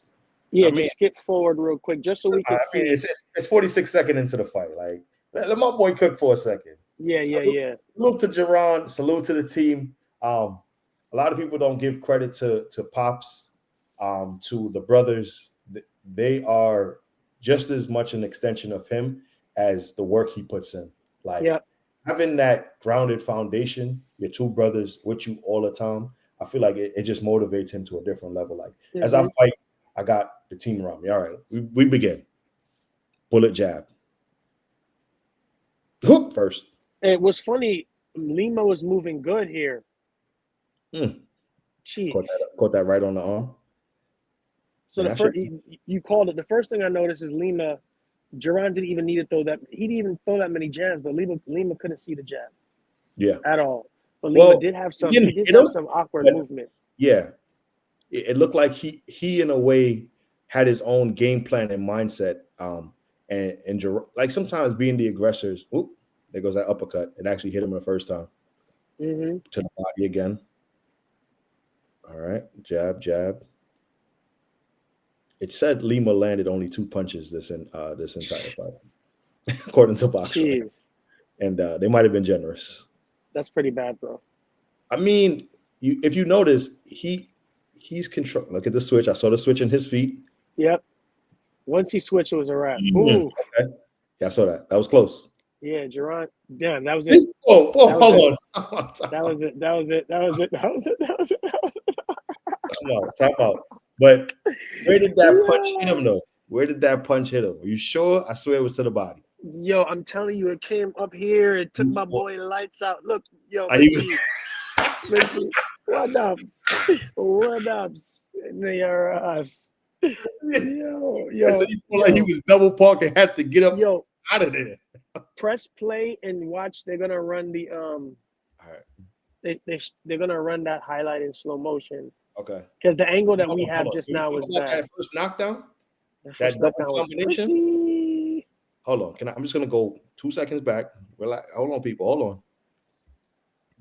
Speaker 4: Yeah, just skip forward real quick, just so we can see.
Speaker 3: It's 46 seconds into the fight. Like, let my boy cook for a second.
Speaker 4: Yeah.
Speaker 3: Salute to Jaron. Salute to the team. A lot of people don't give credit to Pops, to the brothers. They are just as much an extension of him as the work he puts in. Like, having that grounded foundation, your two brothers with you all the time, I feel like it just motivates him to a different level. Like, as I fight, I got the team around me. All right, we begin. Bullet jab. Hook first.
Speaker 4: It was funny. Lima was moving good here. Jeez.
Speaker 3: Caught that right on the arm.
Speaker 4: So you called it. The first thing I noticed is Lima. Jaron didn't even need to throw that. He didn't even throw that many jabs, but Lima couldn't see the jab.
Speaker 3: Yeah.
Speaker 4: At all. But Lima did have some. He did have some awkward movement.
Speaker 3: Yeah. It looked like he in a way had his own game plan and mindset. And like, sometimes being the aggressors. Oop, there goes that uppercut. It actually hit him the first time.
Speaker 4: To
Speaker 3: the body again. All right, jab. It said Lima landed only 2 punches this entire fight, according to boxing, and they might have been generous.
Speaker 4: That's pretty bad, bro.
Speaker 3: I mean, if you notice, he's control. Look at the switch. I saw the switch in his feet.
Speaker 4: Yep. Once he switched, it was a wrap.
Speaker 3: Ooh. Okay. Yeah, I saw that. That was close.
Speaker 4: Yeah, Jaron. Damn, that was it.
Speaker 3: Hold on.
Speaker 4: That was it.
Speaker 3: Time out. But where did that punch hit him, though? Where did that punch hit him? Are you sure? I swear it was to the body.
Speaker 4: Yo, I'm telling you, it came up here. It took my boy lights out. Look, yo, what ups? They are us.
Speaker 3: So he felt like he was double park and had to get up out of there.
Speaker 4: Press play and watch. They're gonna run the
Speaker 3: All right.
Speaker 4: They're gonna run that highlight in slow motion.
Speaker 3: Okay.
Speaker 4: Because the angle that we have just now was bad.
Speaker 3: That first knockdown. That double combination. Hold on. I'm just gonna go 2 seconds back. Relax. Hold on, people. Hold on.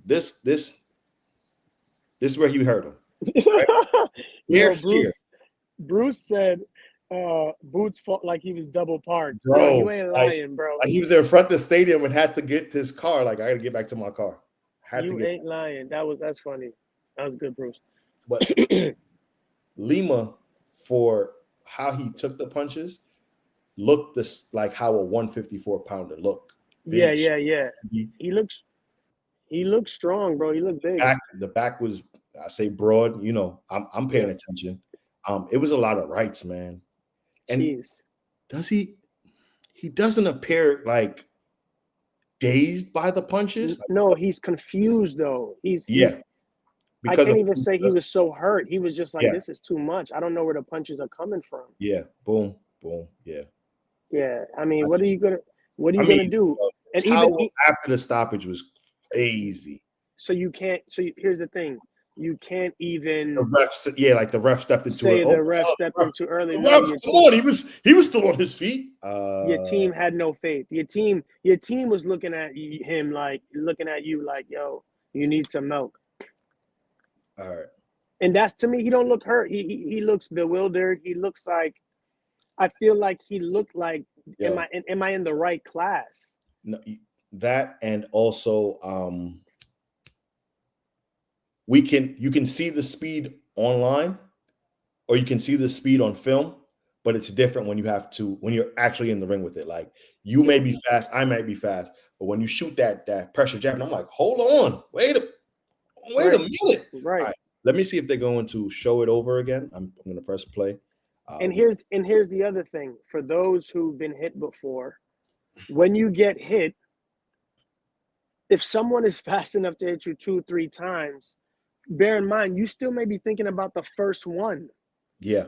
Speaker 3: This is where you heard him. Right?
Speaker 4: Bruce said Boots fought like he was double parked.
Speaker 3: Bro,
Speaker 4: you ain't lying, bro.
Speaker 3: Like he was in front of the stadium and had to get his car. Like, I gotta get back to my car.
Speaker 4: Ain't lying. That's funny. That was good, Bruce.
Speaker 3: But Lima, for how he took the punches, looked like how a 154-pounder looked.
Speaker 4: Yeah. He looks strong, bro. He looked big.
Speaker 3: The back was, I say, broad. You know, I'm paying attention. It was a lot of rights, man. And he doesn't appear like dazed by the punches.
Speaker 4: No, he's confused though.
Speaker 3: Because
Speaker 4: I can't even say he was so hurt. He was just like, this is too much. I don't know where the punches are coming from.
Speaker 3: Yeah. Boom. Yeah.
Speaker 4: Yeah. I mean, what are you gonna do?
Speaker 3: And even after the stoppage was crazy.
Speaker 4: So here's the thing. You can't even
Speaker 3: the ref stepped into it.
Speaker 4: The ref stepped in too early.
Speaker 3: Come on, he was still on his feet.
Speaker 4: Your team had no faith. Your team was looking at him looking at you like, yo, you need some milk.
Speaker 3: All right.
Speaker 4: And that's, to me, he don't look hurt. He looks bewildered. He looks like, I feel like he looked like, am I in the right class?
Speaker 3: No, that, and also you can see the speed online, or you can see the speed on film, but it's different when you're actually in the ring with it. Like, you may be fast, I might be fast, but when you shoot that pressure jab, and I'm like, hold on, wait a minute.
Speaker 4: Right.
Speaker 3: Let me see if they're going to show it over again. I'm going to press play.
Speaker 4: And here's the other thing. For those who've been hit before, when you get hit, if someone is fast enough to hit you 2-3 times, bear in mind, you still may be thinking about the first one.
Speaker 3: Yeah.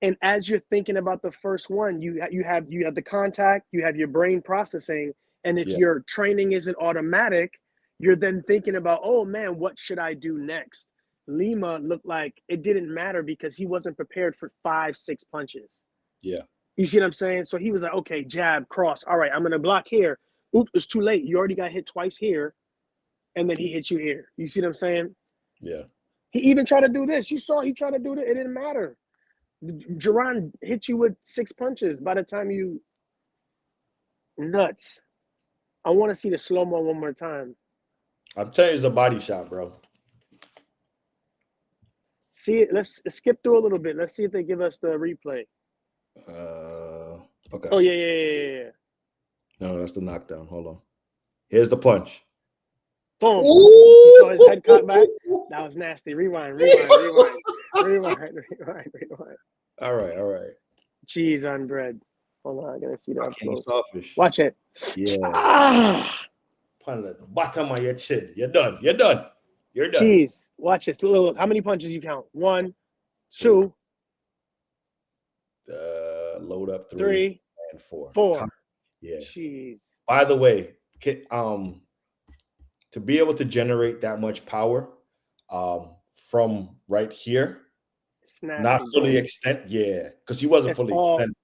Speaker 4: And as you're thinking about the first one, you have the contact, you have your brain processing. And if your training isn't automatic, you're then thinking about, oh man, what should I do next? Lima looked like it didn't matter because he wasn't prepared for 5-6 punches.
Speaker 3: Yeah.
Speaker 4: You see what I'm saying? So he was like, okay, jab, cross. All right, I'm going to block here. Oops, it's too late. You already got hit twice here. And then he hit you here. You see what I'm saying?
Speaker 3: Yeah.
Speaker 4: He even tried to do this. You saw he tried to do that. It didn't matter. Jaron hit you with 6 punches by the time you nuts. I want to see the slow-mo one more time.
Speaker 3: I'm telling you, it's a body shot, bro.
Speaker 4: See it. Let's skip through a little bit. Let's see if they give us the replay.
Speaker 3: Okay.
Speaker 4: Oh, yeah.
Speaker 3: No, that's the knockdown. Hold on. Here's the punch.
Speaker 4: Boom. You saw his head cut back? That was nasty. Rewind.
Speaker 3: All right.
Speaker 4: Cheese on bread. Hold on, I gotta see that up close.
Speaker 3: Selfish.
Speaker 4: Watch it.
Speaker 3: Yeah. Punch at the bottom of your chin. You're done.
Speaker 4: Cheese. Watch this. Look. How many punches you count? 1, 2.
Speaker 3: Load up
Speaker 4: 3
Speaker 3: and 4. Yeah.
Speaker 4: Jeez.
Speaker 3: By the way, to be able to generate that much power from right here, not fully extend, because he wasn't fully extended.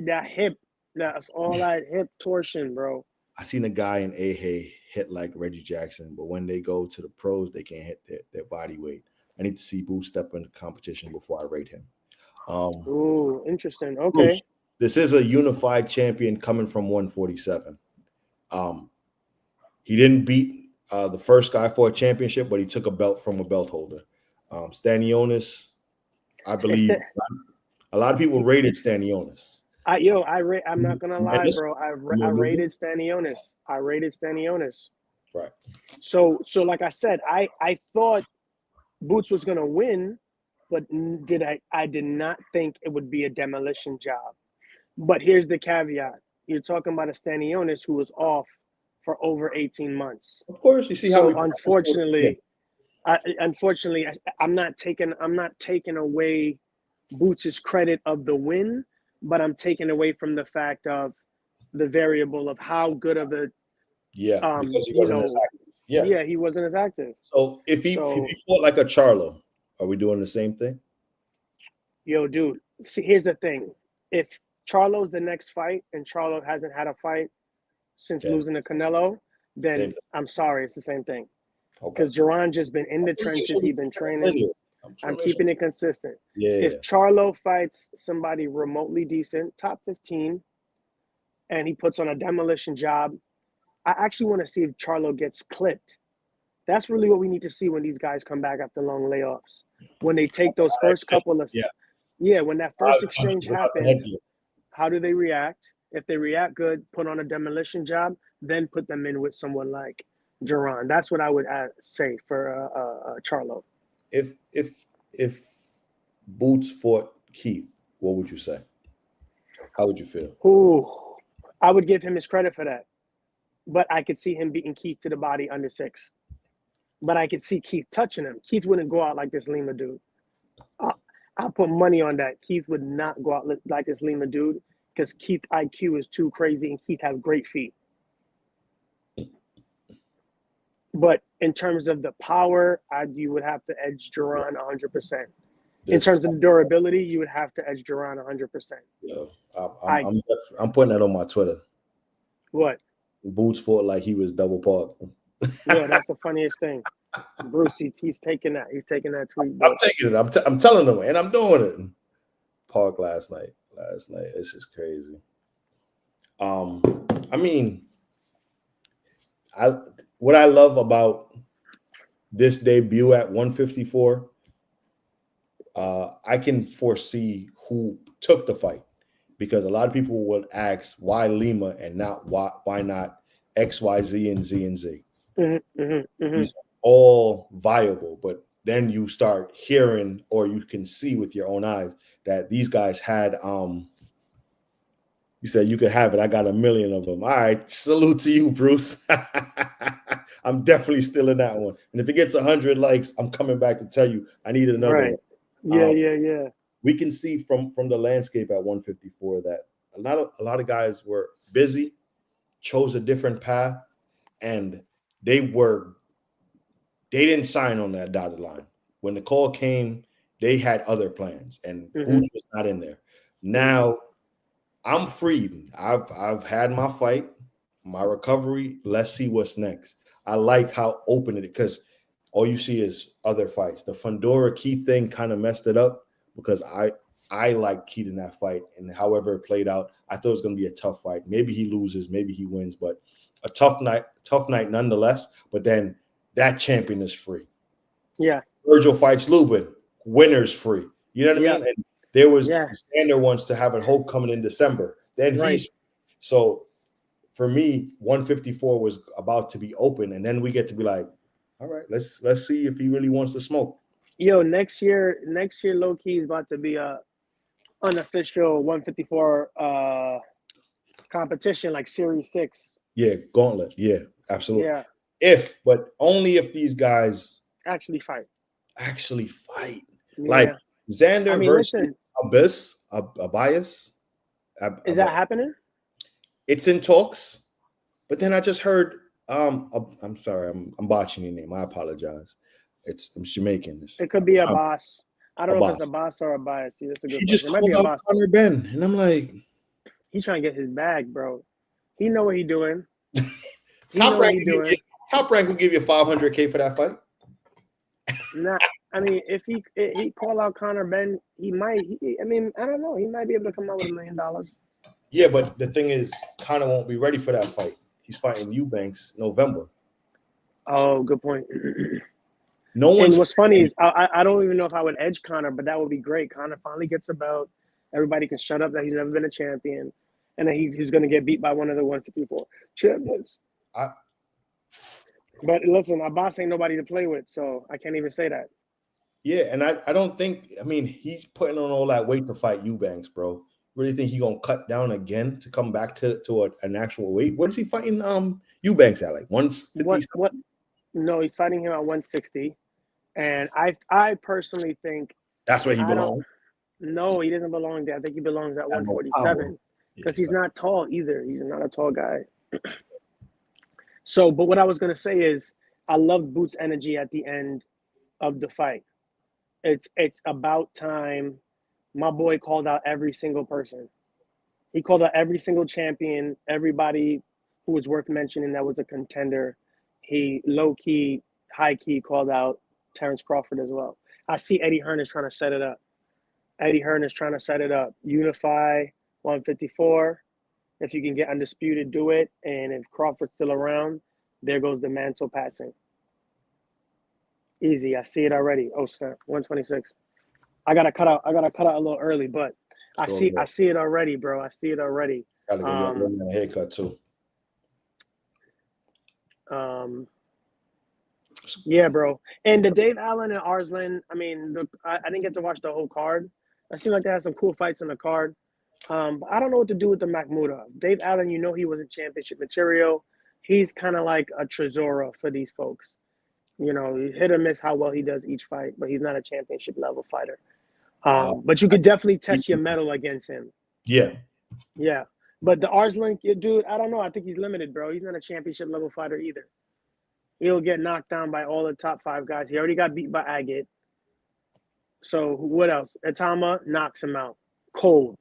Speaker 4: That hip, that's all that hip torsion, bro.
Speaker 3: I seen a guy in A-Hay hit like Reggie Jackson, but when they go to the pros, they can't hit their body weight. I need to see Boots step into competition before I rate him.
Speaker 4: Ooh, interesting. Okay.
Speaker 3: Bruce, this is a unified champion coming from 147. He didn't beat the first guy for a championship, but he took a belt from a belt holder. Stanionis, I believe a lot of people rated Stanionis.
Speaker 4: I'm not gonna lie, bro. I rated Stanionis.
Speaker 3: Right.
Speaker 4: So like I said, I thought Boots was gonna win, but I did not think it would be a demolition job. But here's the caveat: you're talking about a Stanionis who was off for over 18 months.
Speaker 3: Of course, you see how.
Speaker 4: Unfortunately, I'm not taking away Boots' credit of the win, but I'm taking away from the fact of the variable of how good of a
Speaker 3: because he wasn't as active. Yeah.
Speaker 4: he wasn't as active.
Speaker 3: So if he fought like a Charlo, are we doing the same thing?
Speaker 4: Yo, dude, see, here's the thing. If Charlo's the next fight and Charlo hasn't had a fight since losing to Canelo, then I'm sorry, it's the same thing. Because Jaron just been in the trenches, he's been training. I'm keeping it consistent. If Charlo fights somebody remotely decent, top 15, and he puts on a demolition job, I actually want to see if Charlo gets clipped. That's really what we need to see when these guys come back after long layoffs. When they take those first couple of when that first exchange happens, how do they react? If they react good, put on a demolition job, then put them in with someone like Jaron. That's what I would say for Charlo.
Speaker 3: If Boots fought Keith, what would you say? How would you feel?
Speaker 4: Ooh, I would give him his credit for that. But I could see him beating Keith to the body under 6. But I could see Keith touching him. Keith wouldn't go out like this Lima dude. I'll put money on that. Keith would not go out like this Lima dude because Keith IQ is too crazy and Keith has great feet. But in terms of the power, you would have to edge Jaron 100%. In terms of the durability, you would have to edge Jaron 100%.
Speaker 3: Yo, I'm putting that on my Twitter.
Speaker 4: What?
Speaker 3: Boots fought like he was double parked.
Speaker 4: Yo, that's the funniest thing. Bruce, he's taking that. He's taking that tweet.
Speaker 3: I'm taking it. I'm telling them, and I'm doing it. Park last night. It's just crazy. I mean, what I love about this debut at 154, I can foresee who took the fight because a lot of people would ask why Lima and not why not X, Y, Z, and Z and Z. These are all viable, but then you start hearing or you can see with your own eyes that these guys had you said you could have it. I got 1 million of them. All right, salute to you, Bruce. I'm definitely still in that one. And if it gets 100 likes, I'm coming back to tell you I need another one.
Speaker 4: Yeah.
Speaker 3: We can see from the landscape at 154 that a lot of guys were busy, chose a different path, and they didn't sign on that dotted line. When the call came, they had other plans, and Boots was not in there. Now I'm freed. I've had my fight, my recovery. Let's see what's next. I like how open it is because all you see is other fights. The Fundora Keith thing kind of messed it up because I like Keith in that fight, and however it played out, I thought it was going to be a tough fight. Maybe he loses, maybe he wins, but a tough night nonetheless. But then that champion is free.
Speaker 4: Yeah.
Speaker 3: Virgil fights Lubin, winner's free. You know what I mean? And there was Sander wants to have a hope coming in December. Then he's so for me, 154 was about to be open, and then we get to be like, all right, let's see if he really wants to smoke.
Speaker 4: Yo, next year, low key is about to be a unofficial 154 competition like Series 6.
Speaker 3: Yeah, gauntlet. Yeah, absolutely.
Speaker 4: Yeah.
Speaker 3: But only if these guys
Speaker 4: actually fight.
Speaker 3: Yeah.
Speaker 4: Like
Speaker 3: Xander versus Abias.
Speaker 4: Is that happening?
Speaker 3: It's in talks. But then I just heard I'm sorry, I'm botching your name. I apologize. I'm Jamaican.
Speaker 4: It could be Abbas. I don't know if it's Abbas or Abias. See, that's a good question.
Speaker 3: Just called out Conor Ben, and I'm like,
Speaker 4: he's trying to get his bag, bro. He know what he's doing.
Speaker 3: Top Rank will give you $500K for that fight.
Speaker 4: Nah, I mean, if he call out Conor Ben, he might. I don't know. He might be able to come out with $1 million.
Speaker 3: Yeah, but the thing is, Conor won't be ready for that fight. He's fighting Eubanks November.
Speaker 4: Oh, good point.
Speaker 3: No one.
Speaker 4: And what's funny is I don't even know if I would edge Conor, but that would be great. Conor finally gets a belt. Everybody can shut up that he's never been a champion, and then he's going to get beat by one of the 154 champions. But listen, Abbas ain't nobody to play with, so I can't even say that.
Speaker 3: Yeah, and I don't think. I mean, he's putting on all that weight to fight Eubanks, bro. Really think he's gonna cut down again to come back to an actual weight? What is he fighting Eubanks at? Like 150?
Speaker 4: What? No, he's fighting him at 160. And I personally think
Speaker 3: that's where he belongs.
Speaker 4: No, he doesn't belong there. I think he belongs at
Speaker 3: Got no
Speaker 4: 147
Speaker 3: power.
Speaker 4: because he's not tall either. He's not a tall guy. So, but what I was gonna say is, I loved Boots' energy at the end of the fight. It's about time. My boy called out every single person. He called out every single champion, everybody who was worth mentioning that was a contender. He low key, high key called out Terrence Crawford as well. I see Eddie Hearn is trying to set it up. Eddie Hearn is trying to set it up. Unify 154. If you can get undisputed, do it. And if Crawford's still around, there goes the mantle passing. Easy. I see it already. Oh snap. 126. I gotta cut out a little early, but I see it already, bro. I see it already.
Speaker 3: Gotta give you a haircut too.
Speaker 4: Yeah, bro. And the Dave Allen and Arslan, I mean, I didn't get to watch the whole card. It seemed like they had some cool fights in the card. But I don't know what to do with the Mahmoudov. Dave Allen, you know he wasn't championship material. He's kind of like a Trezora for these folks. You know, hit or miss how well he does each fight, but he's not a championship level fighter. But you could definitely test your mettle against him.
Speaker 3: Yeah.
Speaker 4: Yeah. But the Arslan dude, I don't know. I think he's limited, bro. He's not a championship level fighter either. He'll get knocked down by all the top 5 guys. He already got beat by Agate. So what else? Atama knocks him out. Cold.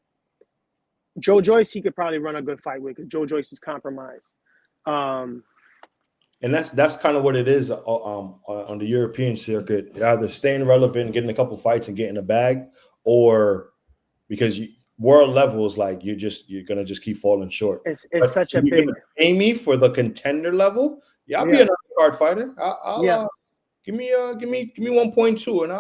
Speaker 4: Joe Joyce, he could probably run a good fight with because Joe Joyce is compromised.
Speaker 3: And that's kind of what it is on the European circuit. Either staying relevant, getting a couple fights, and getting a bag, or because world level is like you're gonna just keep falling short.
Speaker 4: It's such a big.
Speaker 3: Pay me for the contender level. Yeah, I'll be an card fighter. I'll give me 1.2, and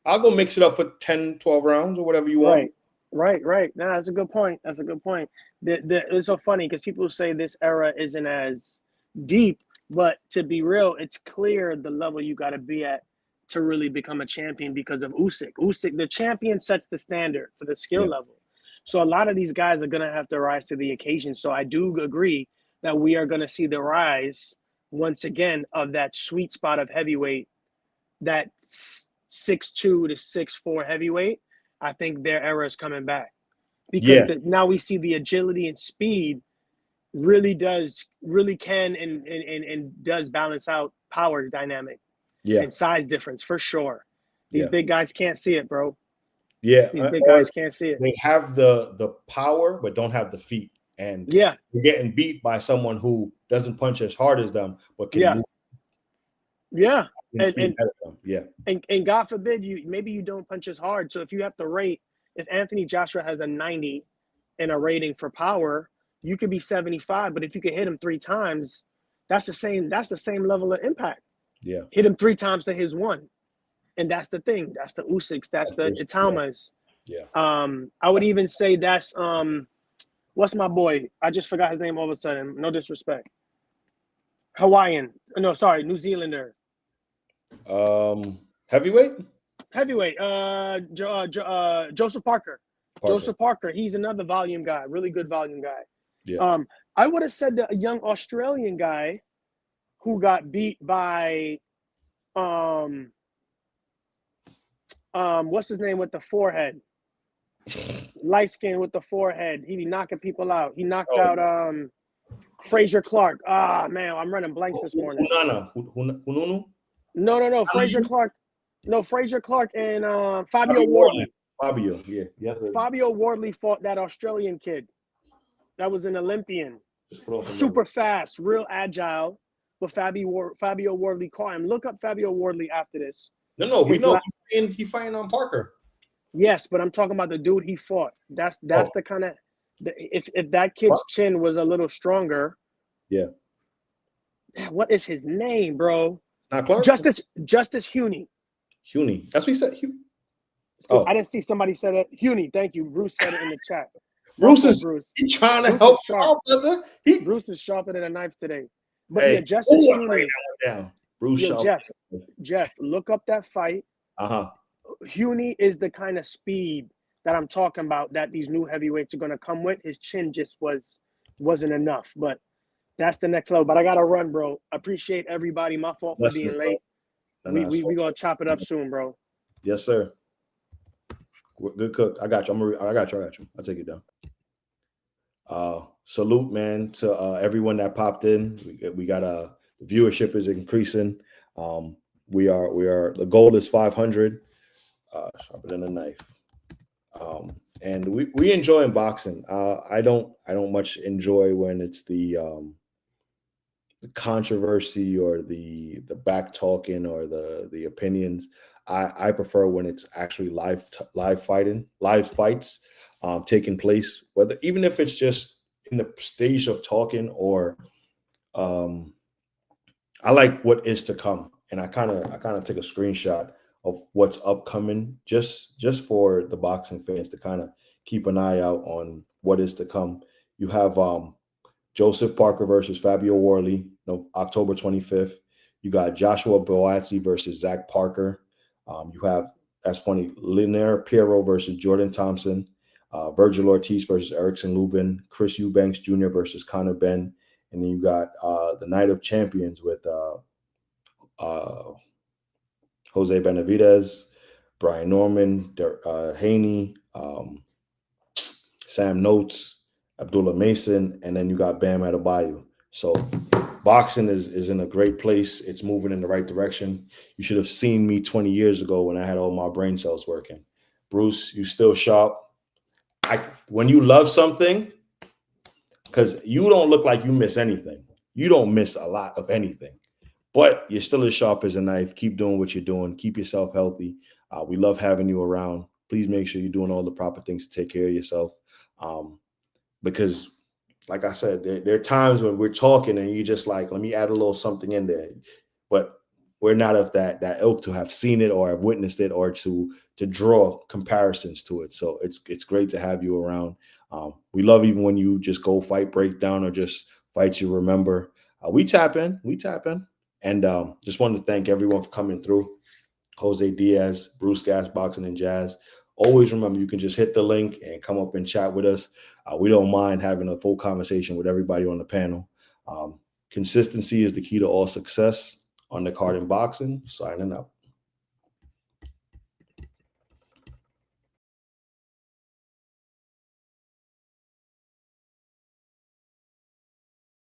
Speaker 3: I'll go mix it up for 10, 12 rounds or whatever you want.
Speaker 4: Right. No, that's a good point. It's so funny because people say this era isn't as deep, but to be real, it's clear the level you got to be at to really become a champion because of Usyk. Usyk, the champion, sets the standard for the skill level. So a lot of these guys are going to have to rise to the occasion. So I do agree that we are going to see the rise once again of that sweet spot of heavyweight, that 6'2" to 6'4" heavyweight. I think their era is coming back because now we see the agility and speed really can and does balance out power dynamic and size difference for sure. These big guys can't see it, bro.
Speaker 3: Yeah,
Speaker 4: these big guys can't see it.
Speaker 3: They have the power but don't have the feet, and you're getting beat by someone who doesn't punch as hard as them but can move.
Speaker 4: And God forbid you don't punch as hard. So if you have to rate, if Anthony Joshua has a 90 in a rating for power, you could be 75. But if you can hit him 3 times, that's the same level of impact.
Speaker 3: Yeah,
Speaker 4: hit him 3 times to his 1, and that's the thing. That's the Usyks. That's the Itamas.
Speaker 3: Yeah.
Speaker 4: I would even say that's what's my boy? I just forgot his name all of a sudden. No disrespect. Hawaiian. No, sorry, New Zealander.
Speaker 3: Heavyweight.
Speaker 4: Joseph Parker. Joseph Parker. He's another volume guy. Really good volume guy.
Speaker 3: Yeah.
Speaker 4: I would have said that a young Australian guy who got beat by what's his name with the forehead? Light skin with the forehead. He be knocking people out. He knocked out Frazier Clark. Man, I'm running blanks this morning. No. Frazier Clark. No, Frazier Clark and Fabio Wardley. Fabio Wardley fought that Australian kid. That was an Olympian. Super fast, real agile. But Fabio Wardley caught him. Look up Fabio Wardley after this.
Speaker 3: No, we know he's fighting on Parker.
Speaker 4: Yes, but I'm talking about the dude he fought. That's the kind of if that kid's chin was a little stronger.
Speaker 3: Yeah.
Speaker 4: What is his name, bro?
Speaker 3: Not Clark?
Speaker 4: Justice Huoney.
Speaker 3: Huoney. That's what he said.
Speaker 4: I didn't see somebody said it. Huoney, thank you. Bruce said it in the chat.
Speaker 3: Bruce is trying to help out, brother.
Speaker 4: Bruce is sharper than a knife today. But Justice Huoney.
Speaker 3: Bruce,
Speaker 4: Jeff, look up that fight. Huoney is the kind of speed that I'm talking about that these new heavyweights are going to come with. His chin just wasn't enough, but that's the next level. But I got to run, bro. Appreciate everybody. My fault for being late. We going to chop it up soon, bro.
Speaker 3: Yes, sir. Good cook. I got you. I got you. I'll take it down. Salute, man, to everyone that popped in. We got the viewership is increasing. We are the goal is 500. Sharper than a knife. And we enjoy boxing. I don't much enjoy when it's the controversy or the back talking or the opinions. I prefer when it's actually live fights taking place, whether even if it's just in the stage of talking or I like what is to come, and I kind of take a screenshot of what's upcoming just for the boxing fans to kind of keep an eye out on what is to come. You have Joseph Parker versus Fabio Worley, October 25th. You got Joshua Boazzi versus Zach Parker. You have, that's funny, Linaire Piero versus Jordan Thompson. Virgil Ortiz versus Erickson Lubin. Chris Eubanks Jr. versus Conor Benn. And then you got the Night of Champions with Jose Benavidez, Brian Norman, Haney, Sam Notes, Abdullah Mason, and then you got Bam Adebayo. So boxing is in a great place. It's moving in the right direction. You should have seen me 20 years ago when I had all my brain cells working. Bruce, you still sharp. When you love something, because you don't look like you miss anything. You don't miss a lot of anything. But you're still as sharp as a knife. Keep doing what you're doing. Keep yourself healthy. We love having you around. Please make sure you're doing all the proper things to take care of yourself. Because, like I said, there are times when we're talking and you're just like, let me add a little something in there. But we're not of that ilk to have seen it or have witnessed it or to draw comparisons to it. So it's great to have you around. We love even when you just go fight breakdown or just fight you remember. We tap in. And just wanted to thank everyone for coming through. Jose Diaz, Bruce Gas, Boxing and Jazz. Always remember, you can just hit the link and come up and chat with us. We don't mind having a full conversation with everybody on the panel. Consistency is the key to all success. On the card in boxing, signing out.